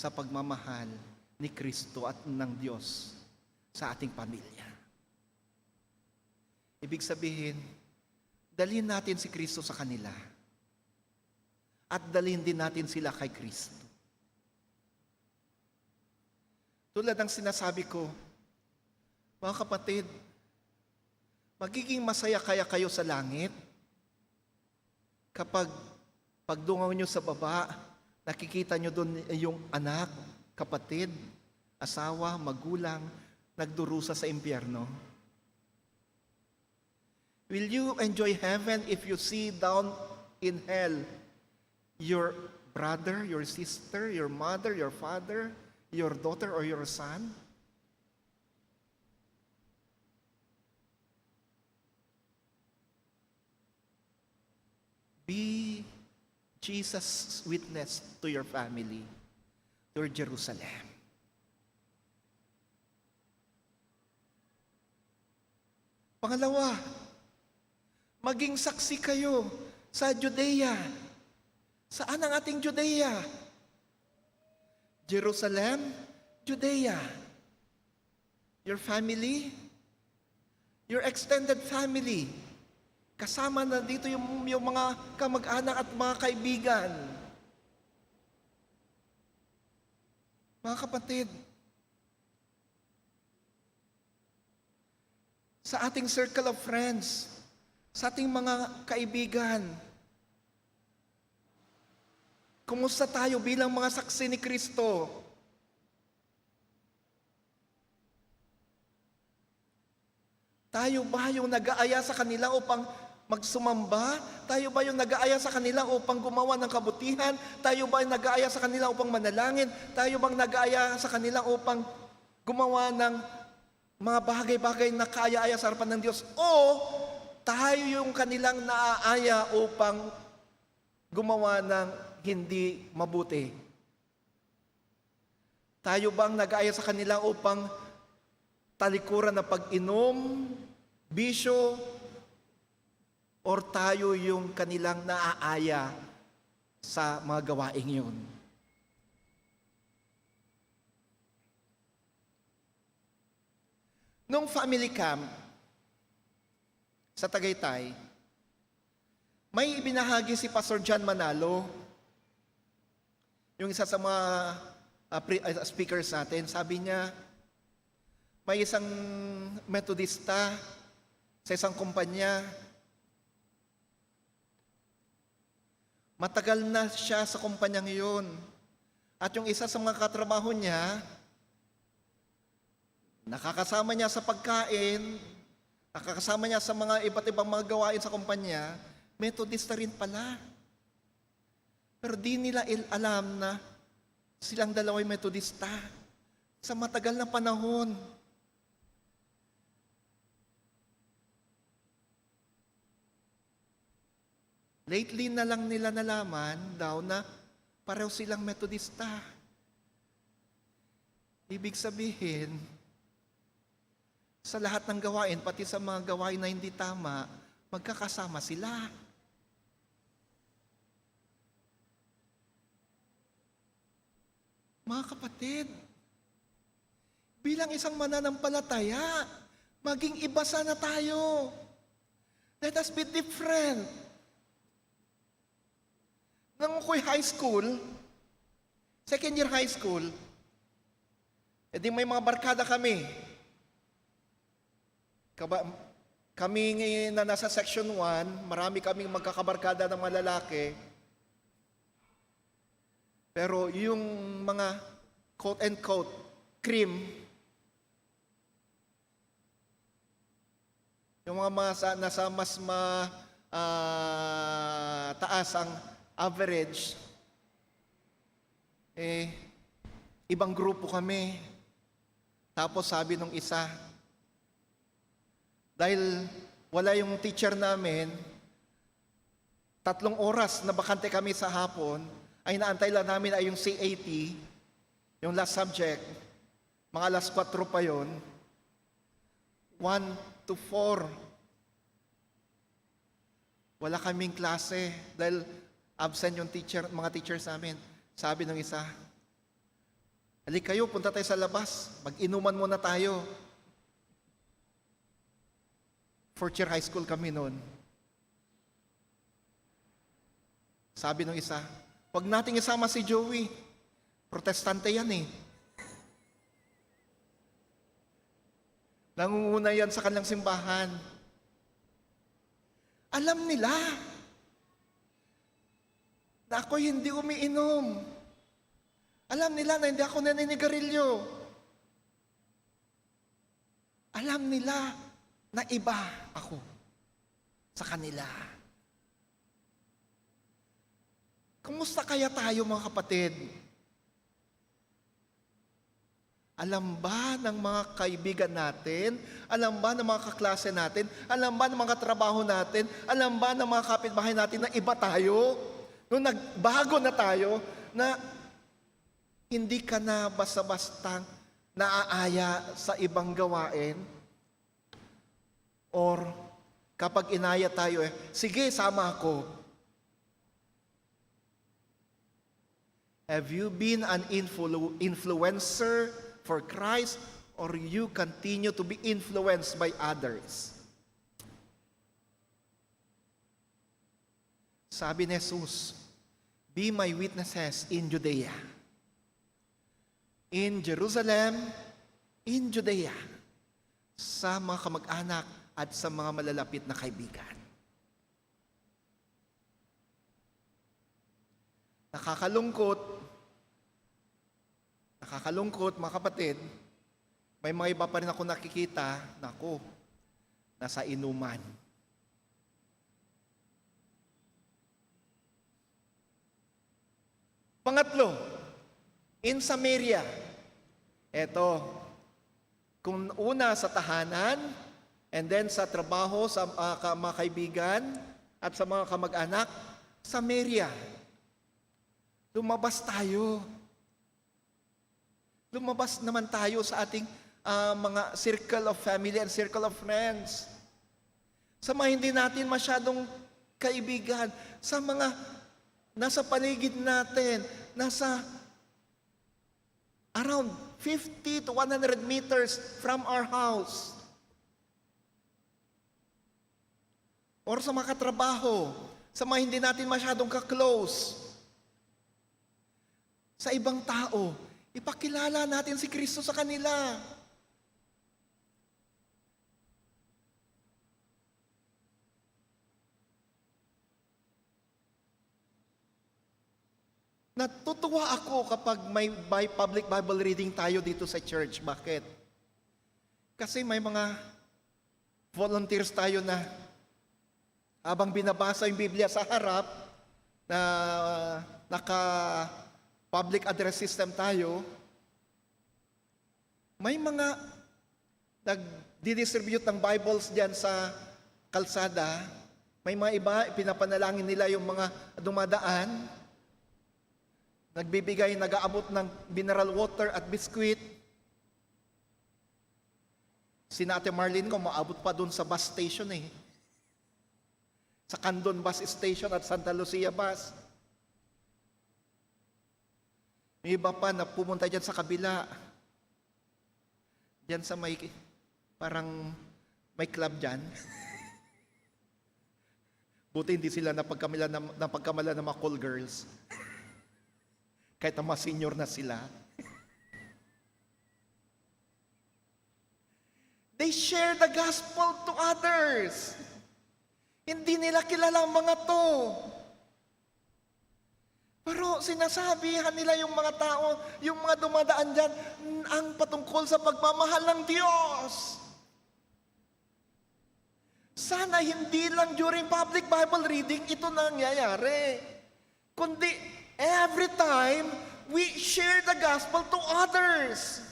sa pagmamahal ni Kristo at ng Diyos sa ating pamilya. Ibig sabihin, dalhin natin si Kristo sa kanila at dalhin din natin sila kay Kristo. Tulad ng sinasabi ko, mga kapatid, magiging masaya kaya kayo sa langit kapag pagdungaw nyo sa baba, nakikita nyo doon yung anak, kapatid, asawa, magulang, nagdurusa sa impyerno. Will you enjoy heaven if you see down in hell your brother, your sister, your mother, your father, your daughter, or your son? Be Jesus' witness to your family, to your Jerusalem. Pangalawa, maging saksi kayo sa Judea. Saan ang ating Judea? Jerusalem, Judea. Your family, your extended family. Kasama na dito yung mga kamag-anak at mga kaibigan. Mga kapatid, sa ating circle of friends, sa ating mga kaibigan, kumusta tayo bilang mga saksi ni Kristo? Tayo ba yung nag-aaya sa kanila upang magsumamba? Tayo ba yung nag-aaya sa kanila upang gumawa ng kabutihan? Tayo ba yung nag-aaya sa kanila upang manalangin? Tayo bang nag-aaya sa kanila upang gumawa ng mga bagay-bagay na kaaya-aya sa harapan ng Diyos? O tayo yung kanilang naaaya upang gumawa ng hindi mabuti? Tayo bang nag-aaya sa kanila upang talikuran na pag-inom, bisyo, or tayo yung kanilang naaaya sa mga gawaing yun? Nung family camp sa Tagaytay, may ibinahagi si Pastor John Manalo, yung isa sa mga speakers natin. Sabi niya, may isang Metodista sa isang kumpanya. Matagal na siya sa kumpanyang iyon. At yung isa sa mga katrabaho niya, nakakasama niya sa pagkain, nakakasama niya sa mga iba't ibang mga gawain sa kumpanya, Metodista rin pala. Pero di nila alam na silang dalawa'y Metodista sa matagal na panahon. Lately na lang nila nalaman daw na pareho silang Metodista. Ibig sabihin, sa lahat ng gawain, pati sa mga gawain na hindi tama, magkakasama sila. Mga kapatid, bilang isang mananampalataya, maging iba sana tayo. Let us be different. Nang ako'y high school, second year high school, edi may mga barkada kami. Kami na nasa section 1, marami kaming magkakabarkada ng mga lalaki. Pero yung mga quote-unquote cream, yung mga nasa mas taas ang average, ibang grupo kami. Tapos sabi nung isa, dahil wala yung teacher namin, 3 oras na bakante kami sa hapon, ay naantay lang namin ay yung CAT, yung last subject, mga alas 4 pa yon, 1 to 4. Wala kaming klase dahil absent yung mga teachers namin. Sabi ng isa, halik kayo, punta tayo sa labas, mag-inuman muna tayo. 4th year high school kami noon. Sabi ng isa, huwag nating isama si Joey. Protestante yan eh. Nangunguna yan sa kanilang simbahan. Alam nila na ako hindi umiinom. Alam nila na hindi ako naninigarilyo. Alam nila na iba ako sa kanila. Kumusta kaya tayo mga kapatid? Alam ba ng mga kaibigan natin? Alam ba ng mga kaklase natin? Alam ba ng mga katrabaho natin? Alam ba ng mga kapitbahay natin na iba tayo? Nung nagbago na tayo, na hindi ka na basta-bastang naaaya sa ibang gawain? Or kapag inaya tayo, sige, sama ako. Have you been an influencer for Christ, or you continue to be influenced by others? Sabi ni Jesus, be my witnesses in Judea, in Jerusalem, in Judea, sa mga kamag-anak at sa mga malalapit na kaibigan. Nakakalungkot mga kapatid, may mga iba pa rin ako nakikita, nasa inuman. Pangatlo, in Samaria. Eto, kung una sa tahanan, and then sa trabaho, sa mga kaibigan, at sa mga kamag-anak, Samaria. Lumabas tayo. Lumabas naman tayo sa ating mga circle of family and circle of friends. Sa mga hindi natin masyadong kaibigan, sa mga nasa paligid natin, nasa around 50 to 100 meters from our house. Or sa mga katrabaho, sa mga hindi natin masyadong ka-close. Sa ibang tao, ipakilala natin si Kristo sa kanila. Natutuwa ako kapag may public Bible reading tayo dito sa church. Bakit? Kasi may mga volunteers tayo na habang binabasa yung Biblia sa harap, na naka-public address system tayo, may mga nag-distribute ng Bibles diyan sa kalsada. May mga iba, pinapanalangin nila yung mga dumadaan. Nagbibigay, nag-aabot ng mineral water at biskwit. Si Ate Marlene ko, maabot pa doon sa bus station sa Candon Bus Station at Santa Lucia Bus. May iba pa na pumunta dyan sa kabila. Dyan sa parang may club dyan. Buti hindi sila napagkamala ng mga call girls. Kahit na mga senior na sila. They share the gospel to others. Hindi nila kilala ang mga to. Pero sinasabihan nila yung mga tao, yung mga dumadaan dyan, ang patungkol sa pagmamahal ng Diyos. Sana hindi lang during public Bible reading ito nangyayari. Kundi every time we share the gospel to others.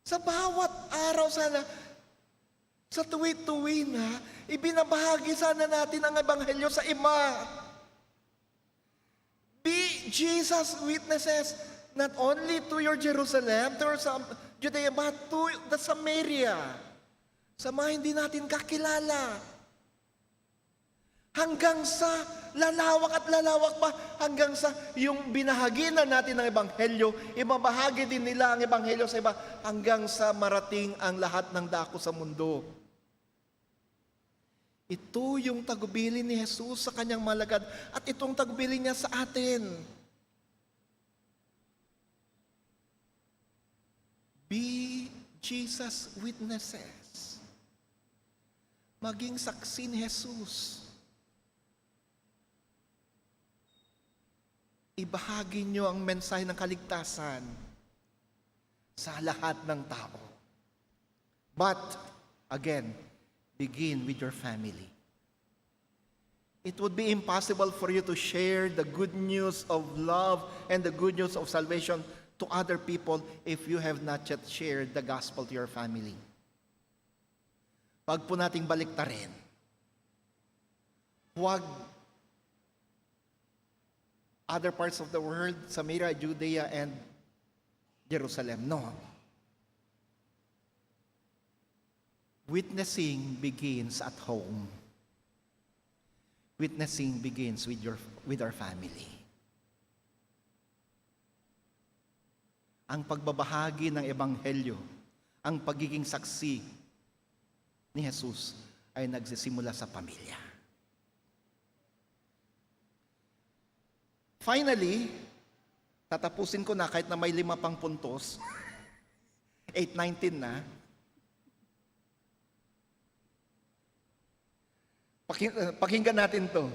Sa bawat araw sana, sa tuwi-tuwi na, ibinabahagi sana natin ang ebanghelyo sa iba. Be Jesus witnesses not only to your Jerusalem, to your Judea, but to the Samaria. Sa mga hindi natin kakilala. Hanggang sa lalawak at lalawak pa, hanggang sa yung binahagi na natin ng ebanghelyo, ibabahagi din nila ang ebanghelyo sa iba, hanggang sa marating ang lahat ng dako sa mundo. Ito yung tagubilin ni Jesus sa kanyang malagad at itong tagubilin niya sa atin. Be Jesus witnesses. Maging saksi ni Jesus. Ibahagi niyo ang mensahe ng kaligtasan sa lahat ng tao. But, again, begin with your family. It would be impossible for you to share the good news of love and the good news of salvation to other people if you have not yet shared the gospel to your family. Wag po nating baliktarin. Huwag other parts of the world, Samaria, Judea, and Jerusalem. No. Witnessing begins at home. Witnessing begins with our family. Ang pagbabahagi ng ebanghelyo, ang pagiging saksi ni Jesus ay nagsisimula sa pamilya. Finally, tatapusin ko na kahit na may 5 pang puntos. 8:19 na. Pakinggan natin to.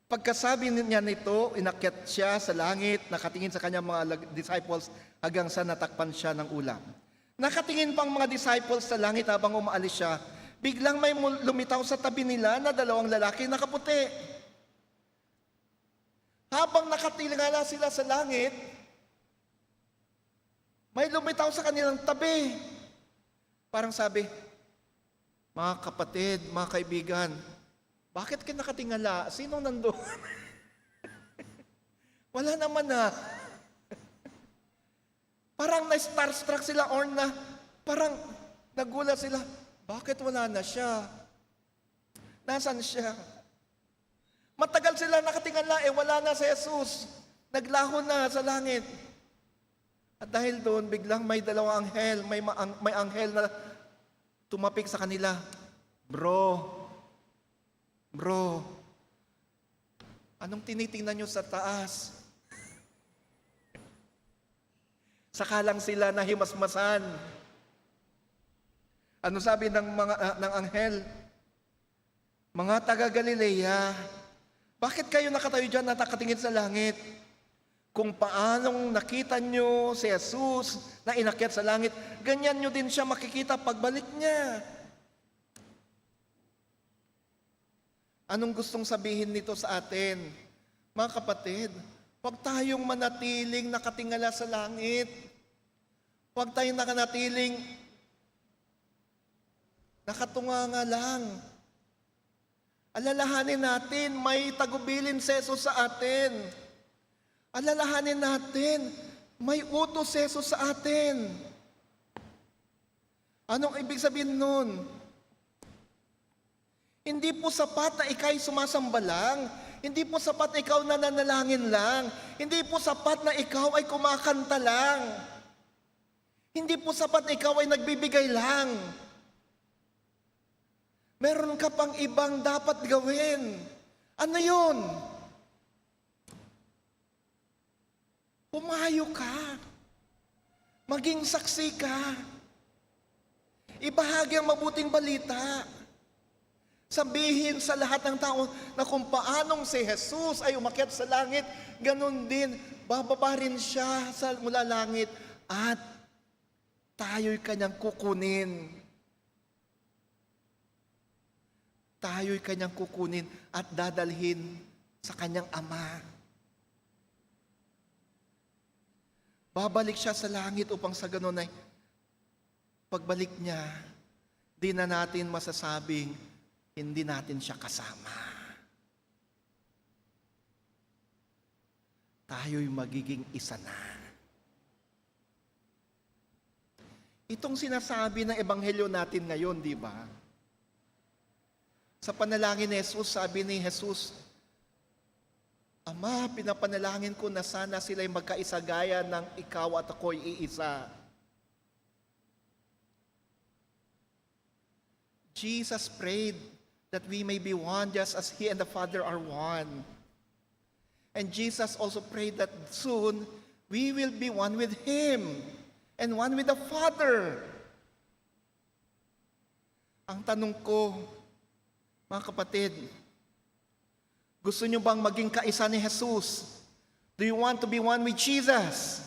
Pagkasabi niya nito, inakyat siya sa langit, nakatingin sa kanyang mga disciples hanggang sa natakpan siya ng ulap. Nakatingin pang mga disciples sa langit habang umaalis siya. Biglang may lumitaw sa tabi nila na 2 lalaki na kaputi. Habang nakatingala sila sa langit, may lumitaw sa kanilang tabi. Parang sabi, mga kapatid, mga kaibigan, bakit kayo nakatingala? Sinong nandoon? Wala naman na. Parang na-starstruck sila or parang nagulat sila. Bakit wala na siya? Nasaan siya? Matagal sila nakatingala, wala na si Jesus. Naglaho na sa langit. At dahil doon, biglang may 2 anghel, may anghel na tumapik sa kanila. Bro, anong tinitingnan nyo sa taas? Saka lang sila nahimasmasan. Ano sabi ng anghel? Mga taga Galilea, bakit kayo nakatayo dyan at nakatingin sa langit? Kung paanong nakita nyo si Jesus na inakyat sa langit, ganyan nyo din siya makikita pagbalik niya. Anong gustong sabihin nito sa atin? Mga kapatid, huwag tayong manatiling nakatingala sa langit. Huwag tayong nakanatiling nakatunganga lang. Alalahanin natin, may tagubilin si Jesus sa atin. Alalahanin natin, may utos si Jesus sa atin. Anong ibig sabihin nun? Hindi po sapat na ikaw'y sumasamba lang. Hindi po sapat na ikaw nananalangin lang. Hindi po sapat na ikaw ay kumakanta lang. Hindi po sapat na ikaw ay nagbibigay lang. Meron ka pang ibang dapat gawin. Ano yun? Pumayo ka. Maging saksi ka. Ibahagi ang mabuting balita. Sabihin sa lahat ng tao na kung paanong si Jesus ay umakyat sa langit, ganun din, bababa rin siya mula langit at tayo'y kanyang kukunin. Tayo'y kanyang kukunin at dadalhin sa kanyang Ama. Babalik siya sa langit upang sa ganun ay pagbalik niya, di na natin masasabing hindi natin siya kasama. Tayo'y magiging isa na. Itong sinasabi ng ebanghelyo natin ngayon, di ba? Sa panalangin ni Jesus, sabi ni Jesus, Ama, pinapanalangin ko na sana sila'y magkaisa gaya ng ikaw at ako'y iisa. Jesus prayed that we may be one just as He and the Father are one. And Jesus also prayed that soon we will be one with Him and one with the Father. Ang tanong ko, mga kapatid, gusto nyo bang maging kaisa ni Jesus? Do you want to be one with Jesus?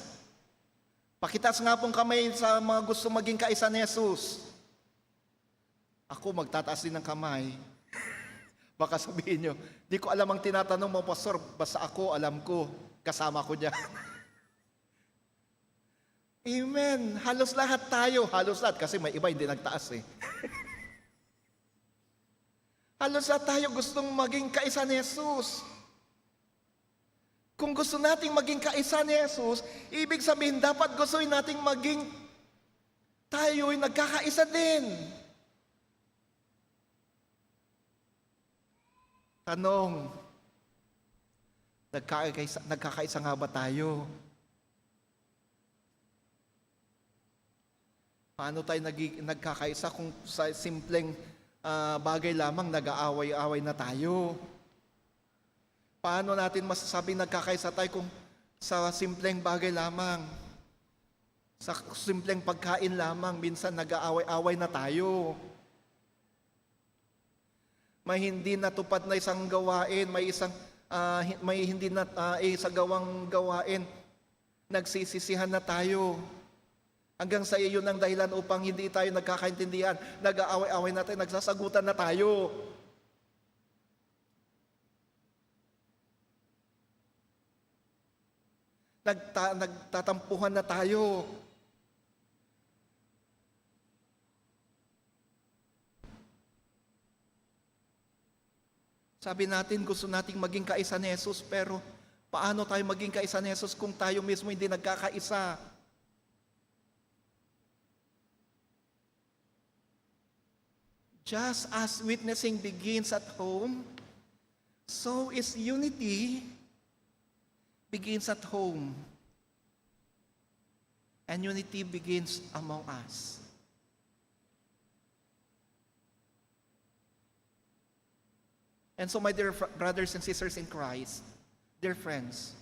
Pakitaas nga pong kamay sa mga gusto maging kaisa ni Jesus. Ako magtataas din ng kamay. Baka sabihin nyo, di ko alam ang tinatanong mo, Pastor, basta ako, alam ko, kasama ko dyan. Amen. Halos lahat tayo. Halos lahat kasi may iba hindi nagtaas eh. Halos lahat tayo gustong maging kaisa ni Jesus. Kung gusto nating maging kaisa ni Jesus, ibig sabihin dapat gustuin nating maging tayo'y nagkakaisa din. Tanong, nagkakaisa nga ba tayo? Paano tayo nagkakaisa kung sa simpleng bagay lamang nag-aaway-away na tayo? Paano natin masasabing nagkakaisa tayo kung sa simpleng bagay lamang, sa simpleng pagkain lamang, minsan nag-aaway-away na tayo? May hindi natupad na isang gawain, may hindi na isang gawain, nagsisisihan na tayo. Hanggang sa iyon ang dahilan upang hindi tayo nagkakaintindihan, nag-aaway-away na tayo, nagsasagutan na tayo. Nagtatampuhan na tayo. Sabi natin, gusto nating maging kaisa ni Jesus, pero paano tayo maging kaisa ni Jesus kung tayo mismo hindi nagkakaisa? Just as witnessing begins at home, so is unity begins at home. And unity begins among us. And so, my dear brothers and sisters in Christ, dear friends,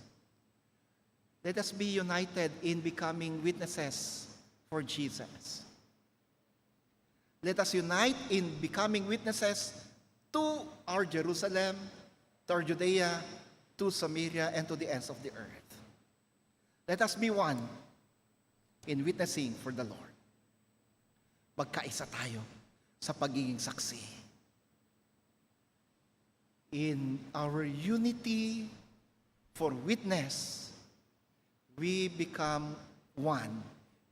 let us be united in becoming witnesses for Jesus. Let us unite in becoming witnesses to our Jerusalem, to our Judea, to Samaria, and to the ends of the earth. Let us be one in witnessing for the Lord. Magkaisa tayo sa pagiging saksi. In our unity for witness, we become one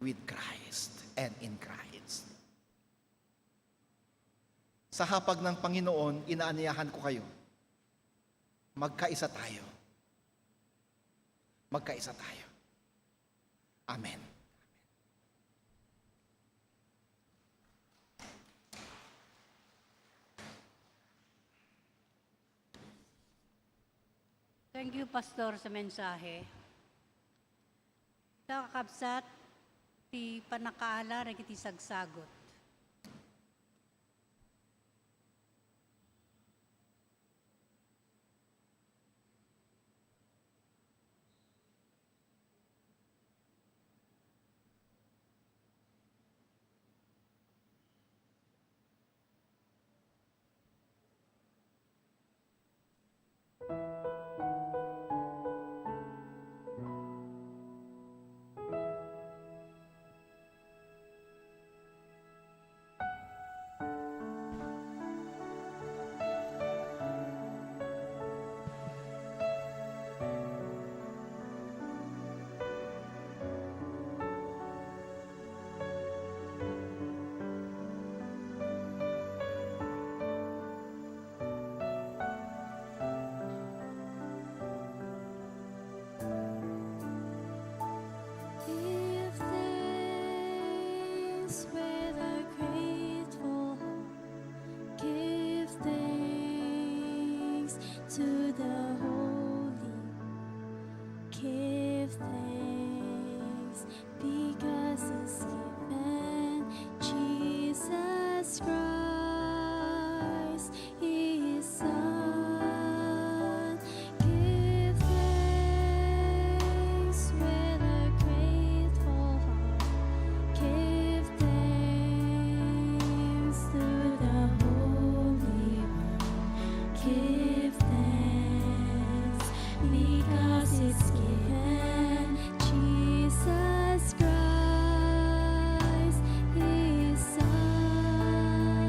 with Christ and in Christ. Sa hapag ng Panginoon, inaanyayahan ko kayo. Magkaisa tayo. Magkaisa tayo. Amen. Thank you, Pastor, sa mensahe. Ita kakabsat, ti panakaala, rin iti sagsagot. Give thanks with a grateful heart. Give thanks to the Holy. Give thanks because He's given Jesus Christ, His Son. Give thanks with a grateful heart. Give thanks to the Holy One. Give thanks because it's given Jesus Christ, His Son.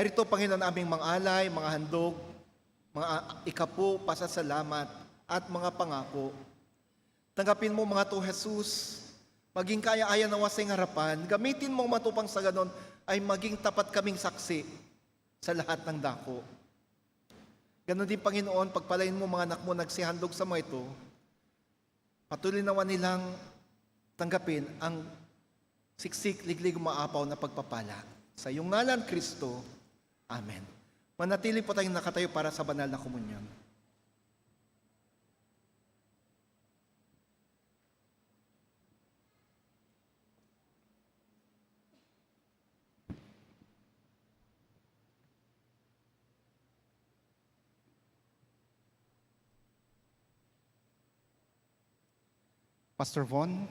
Narito, Panginoon, aming mga alay, mga handog, mga ikapu, pasasalamat, at mga pangako. Tanggapin mo mga to, Jesus, maging kaya-aya na wasing harapan, gamitin mo matupang sa ganon ay maging tapat kaming saksi sa lahat ng dako. Ganon din, Panginoon, pagpalain mo mga anak mo nagsihandog sa mga ito, patuloy nawa nilang tanggapin ang siksik, liglig, maapaw na pagpapala. Sa iyong ngalan, Kristo. Amen. Manatili po tayong nakatayo para sa banal na komunyon. Pastor Von.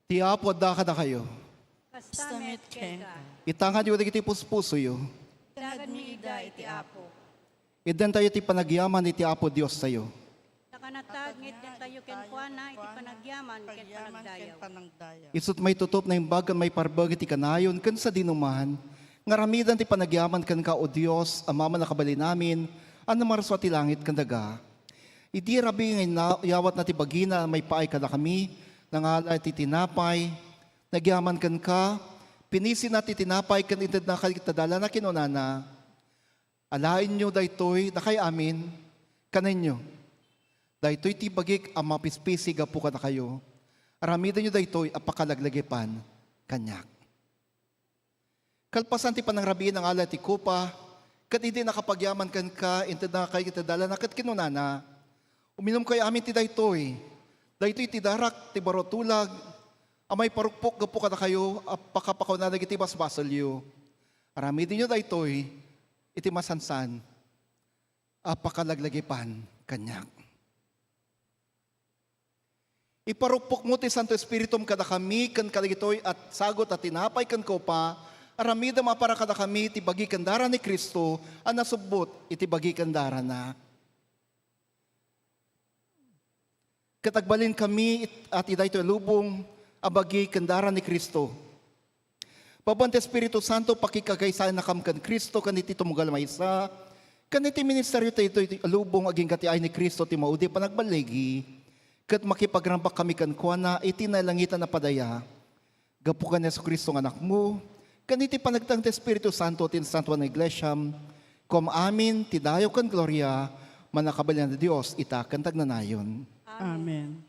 Tiapo da kada kayo. Kastamet kenka. Itangan yu dagiti puspuso yu. Dagan mi ida iti apo. Idan tayo ti panagyaman iti Apo Dios tayo. Nakanatag ngit den tayo ken kuana iti panagyaman ken panagdayaw. Isut may tutup na imbagan may parbag iti kanayon ken sa dinuman. Ngaramidan ti panagyaman ken ka o Dios amama nakabali namin ano marswa ti langit ken daga. Iti rabi nga yawat na ti bagina may paay kada kami nangala ti tinapay nagyaman ken ka pinisi na ti tinapay ken ited na kitadala na kinunana. Alain nyo daytoy na kay amin kaninyo. Daytoy ti bagik ang mapispisi gapu ka na kayo. Aramidan nyo daytoy apakalaglagipan kanyak. Kalpasan ti panangrabiin ang ala ti kupa, kat hindi nakapagyaman kan ka, inted na kay kitadala na kat kinunana. Uminom kayo amin ti daytoy. Daytoy ti darak, ti barotulag, amay parukpok gapu ka na kayo, apakapakaw na nagiti basbasal yu. Aramidan nyo daytoy, iti masansan, apakalaglagipan kanyak. Iparukpok mo ti Santo Espiritum kada kami, kan kaligitoy at sagot at tinapay kan ko pa, aramida mapara kada kami, iti bagi kandara ni Kristo, ang nasubot, iti bagi kandara na. Katagbalin kami at idayto lubong, abagi kandara ni Kristo. Babante Espiritu Santo, pakikagaysayan na kam kan Kristo, kaniti tumugal maysa, kaniti ministeryo tayo ito lubong aging katiay ni Kristo, ti maudi panagbaligi, kat makipagrambak kami kan kuana, iti nalangitan na padaya, gapukan Yesu Kristo ng anak mo, kaniti panagtang ti Espiritu Santo, tin Santo na Iglesia, kom amin, ti dayo kan gloria, manakabalyan na Diyos, ita kantag na nayon. Amen.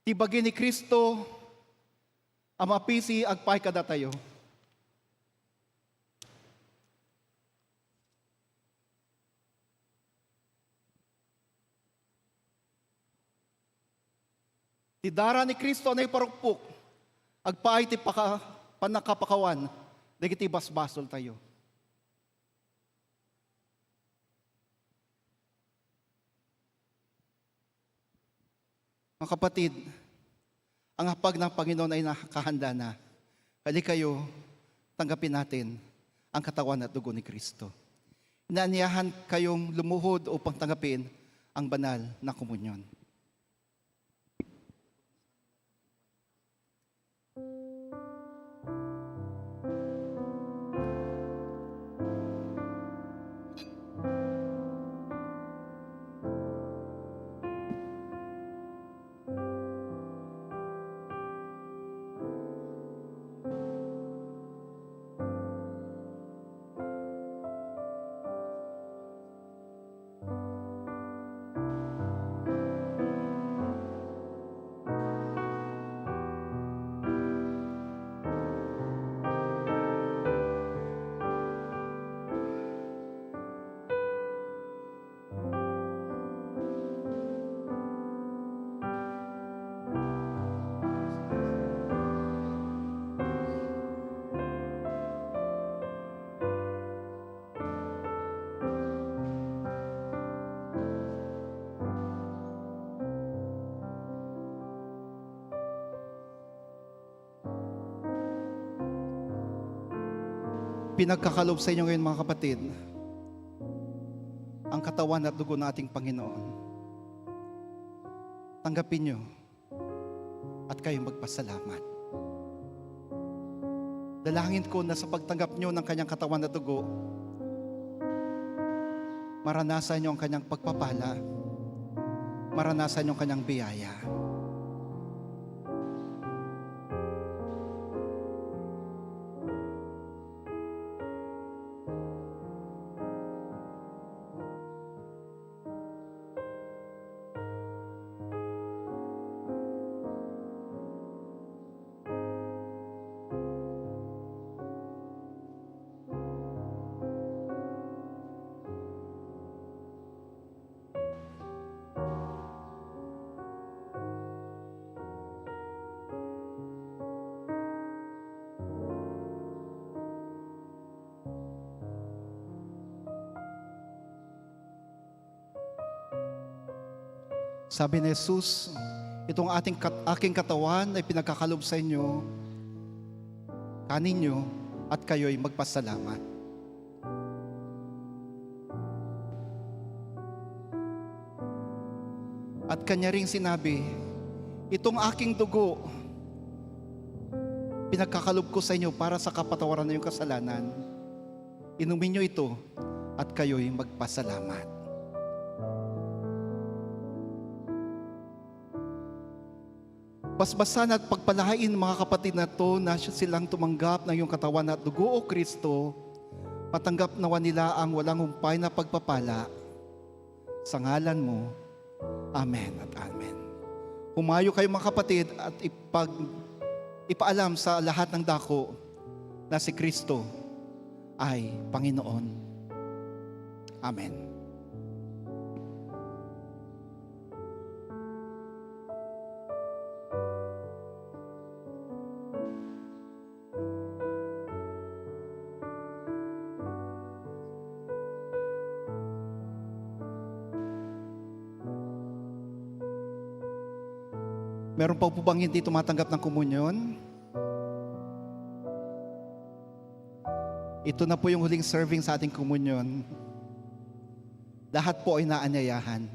Tibagi ni Kristo, ang mapisi agpay kada tayo. Ti dara ni Kristo na iparukpok, agpay ti panakapakawan, dagiti basbasol tayo. Mga kapatid, ang hapag ng Panginoon ay nakahanda na. Hali kayo, tanggapin natin ang katawan at dugo ni Kristo. Inaanyahan kayong lumuhod upang tanggapin ang banal na komunyon. Ipinagkakalob sa inyo ngayon, mga kapatid, ang katawan at dugo ng ating Panginoon. Tanggapin nyo at kayo magpasalamat. Dalangin ko na sa pagtanggap nyo ng kanyang katawan at dugo, maranasan nyo ang kanyang pagpapala, maranasan nyo ang kanyang biyaya. Sabi ni Jesus, itong aking katawan ay pinagkakalob sa inyo, kanin nyo at kayo'y magpasalamat. At kanya ring sinabi, itong aking dugo, pinagkakalob ko sa inyo para sa kapatawaran ng iyong kasalanan. Inumin nyo ito at kayo'y magpasalamat. Basbasan at pagpalahain, mga kapatid na to, na silang tumanggap ng iyong katawan at dugo, O Kristo, matanggap nawa nila ang walang humpay na pagpapala. Sa ngalan mo, Amen at Amen. Humayo kayo, mga kapatid, at ipaalam sa lahat ng dako na si Kristo ay Panginoon. Amen. Meron pa po bang hindi tumatanggap ng komunyon? Ito na po yung huling serving sa ating komunyon. Lahat po ay naanyayahan.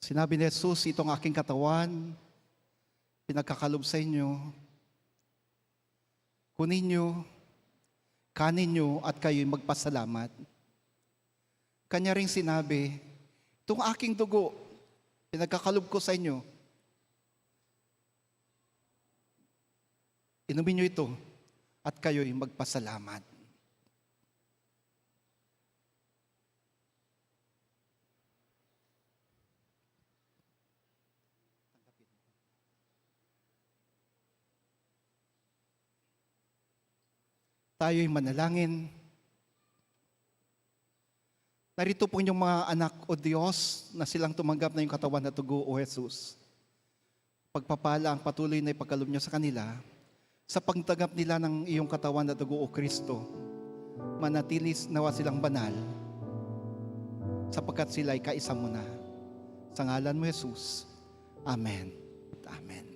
Sinabi ni Jesus, itong aking katawan, pinagkakalob sa inyo. Kunin nyo, kanin nyo, at kayo'y magpasalamat. Kanya ring sinabi, itong aking dugo, pinagkakalob ko sa inyo. Inumin nyo ito, at kayo'y magpasalamat. Tayo'y manalangin. Narito po inyong mga anak o Diyos na silang tumanggap na yung katawan na dugo o Jesus. Pagpapala ang patuloy na ipagkaloob nyo sa kanila sa pagtanggap nila ng iyong katawan na dugo o Kristo. Manatili nawa silang banal sapagkat sila ay kaisa mo na. Sa ngalan mo, Jesus. Amen. Amen.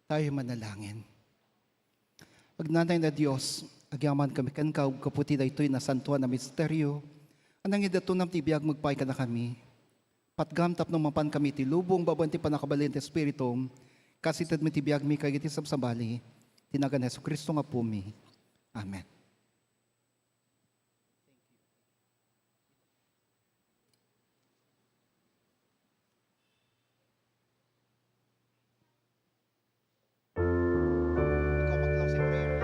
Tayo manalangin. Agnanay na Diyos, agyaman kami kankaw, kaputi na ito'y nasantuan na misteryo. Anang idato nam tibiyag magpay ka na kami. Patgamtap ng mapan kami tilubong, babanti pa nakabalente Espiritum, kasitad mi tibiyag mi kagiti sabsabali, tinagan Yesu Kristo nga pumi. Amen. Ikaw mag-closing prayer.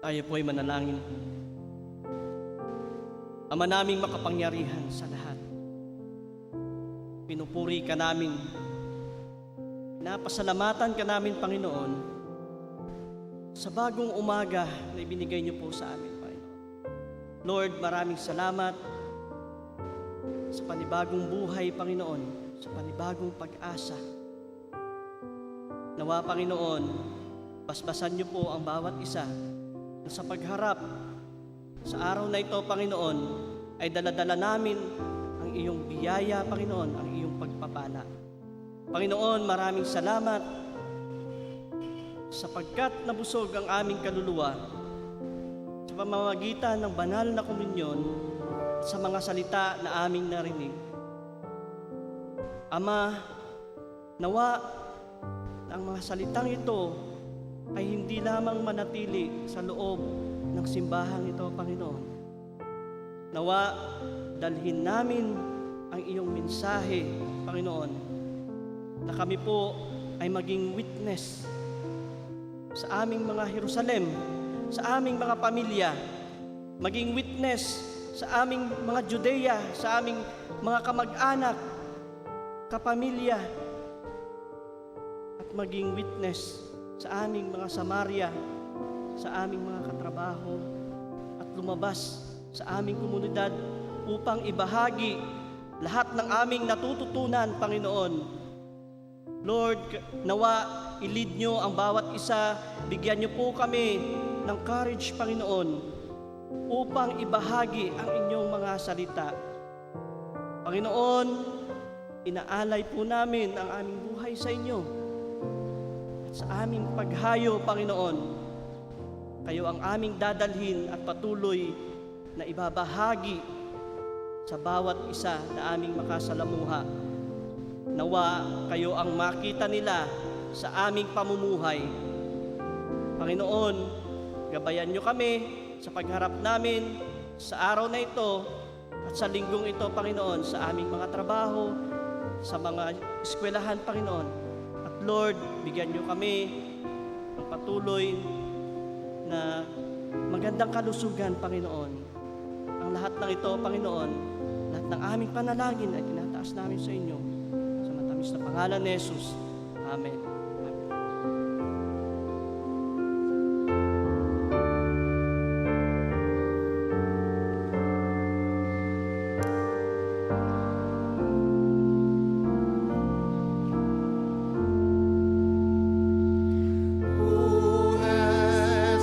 Tayo po ay manalangin. Ama naming makapangyarihan sa lahat, pinupuri ka namin, napasalamatan ka namin, Panginoon, sa bagong umaga na ibinigay niyo po sa amin, Panginoon. Lord, maraming salamat sa panibagong buhay, Panginoon, sa panibagong pag-asa. Nawa, Panginoon, basbasan niyo po ang bawat isa na sa pagharap sa araw na ito, Panginoon, ay daladala namin ang iyong biyaya, Panginoon, ang iyong pagpapala. Panginoon, maraming salamat sapagkat nabusog ang aming kaluluwa sa pamamagitan ng banal na komunyon sa mga salita na aming narinig. Ama, nawa na ang mga salitang ito ay hindi lamang manatili sa loob ng simbahang ito, Panginoon. Nawa, dalhin namin ang iyong mensahe, Panginoon, na kami po ay maging witness sa aming mga Jerusalem, sa aming mga pamilya, maging witness sa aming mga Judea, sa aming mga kamag-anak, kapamilya, at maging witness sa aming mga Samaria, sa aming mga katrabaho, at lumabas sa aming komunidad upang ibahagi lahat ng aming natututunan, Panginoon. Lord, nawa, i-lead nyo ang bawat isa, bigyan nyo po kami ng courage, Panginoon, upang ibahagi ang inyong mga salita. Panginoon, inaalay po namin ang aming buhay sa inyo. Sa aming paghayo, Panginoon, kayo ang aming dadalhin at patuloy na ibabahagi sa bawat isa na aming makasalamuha. Nawa kayo ang makita nila sa aming pamumuhay. Panginoon, gabayan nyo kami sa pagharap namin sa araw na ito at sa linggong ito, Panginoon, sa aming mga trabaho, sa mga eskwelahan, Panginoon. At Lord, bigyan niyo kami ng patuloy na magandang kalusugan, Panginoon. Ang lahat ng ito, Panginoon, lahat ng aming panalangin ay tinataas namin sa inyo. Sa matamis na pangalan ni Jesus. Amen.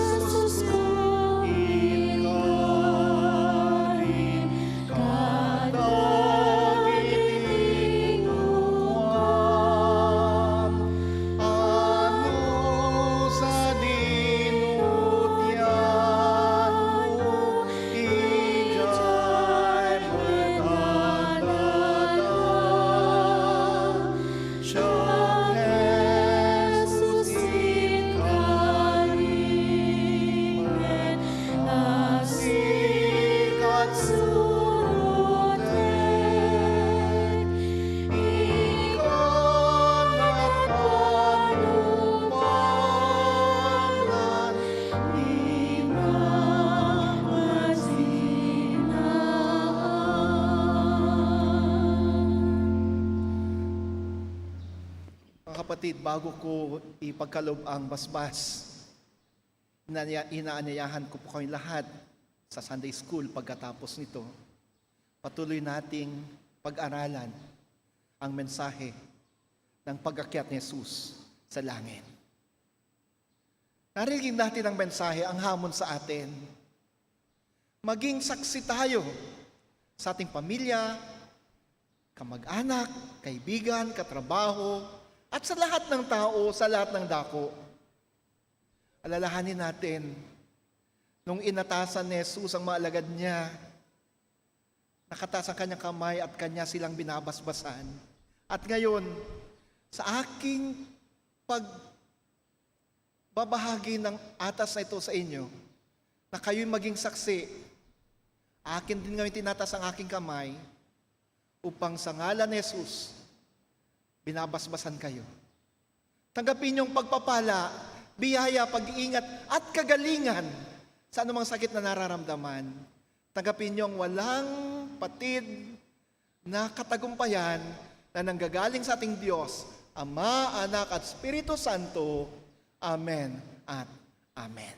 Jesus ko, ikaw rin kadagiting uwan. Ano sa dinutyan mo, ijay magdadala. Siya Jesus ikarimen, nasikat sunutin. Ikaw na panumpalan, di Mga kapatid, bago ko ipagkalob ang basbas, inaanyayahan ko po kayong lahat sa Sunday School pagkatapos nito. Patuloy nating pag-aralan ang mensahe ng pag-akyat ni Jesus sa langit. Narinig natin ang mensahe, ang hamon sa atin. Maging saksi tayo sa ating pamilya, kamag-anak, kaibigan, katrabaho, at sa lahat ng tao, sa lahat ng dako. Alalahanin natin, nung inatasan ni Jesus ang mga alagad niya, nakataas ang kanyang kamay at kanya silang binabasbasan. At ngayon, sa aking pagbabahagi ng atas na ito sa inyo, na kayo'y maging saksi, akin din ngayon tinatas ang aking kamay upang sa ngalan ni Jesus, binabasbasan kayo. Tanggapin niyong pagpapala, biyaya, pag-iingat at kagalingan sa anumang sakit na nararamdaman. Tanggapin niyong walang patid na katagumpayan na nanggagaling sa ating Diyos, Ama, Anak at Espiritu Santo. Amen at Amen.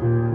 Amen.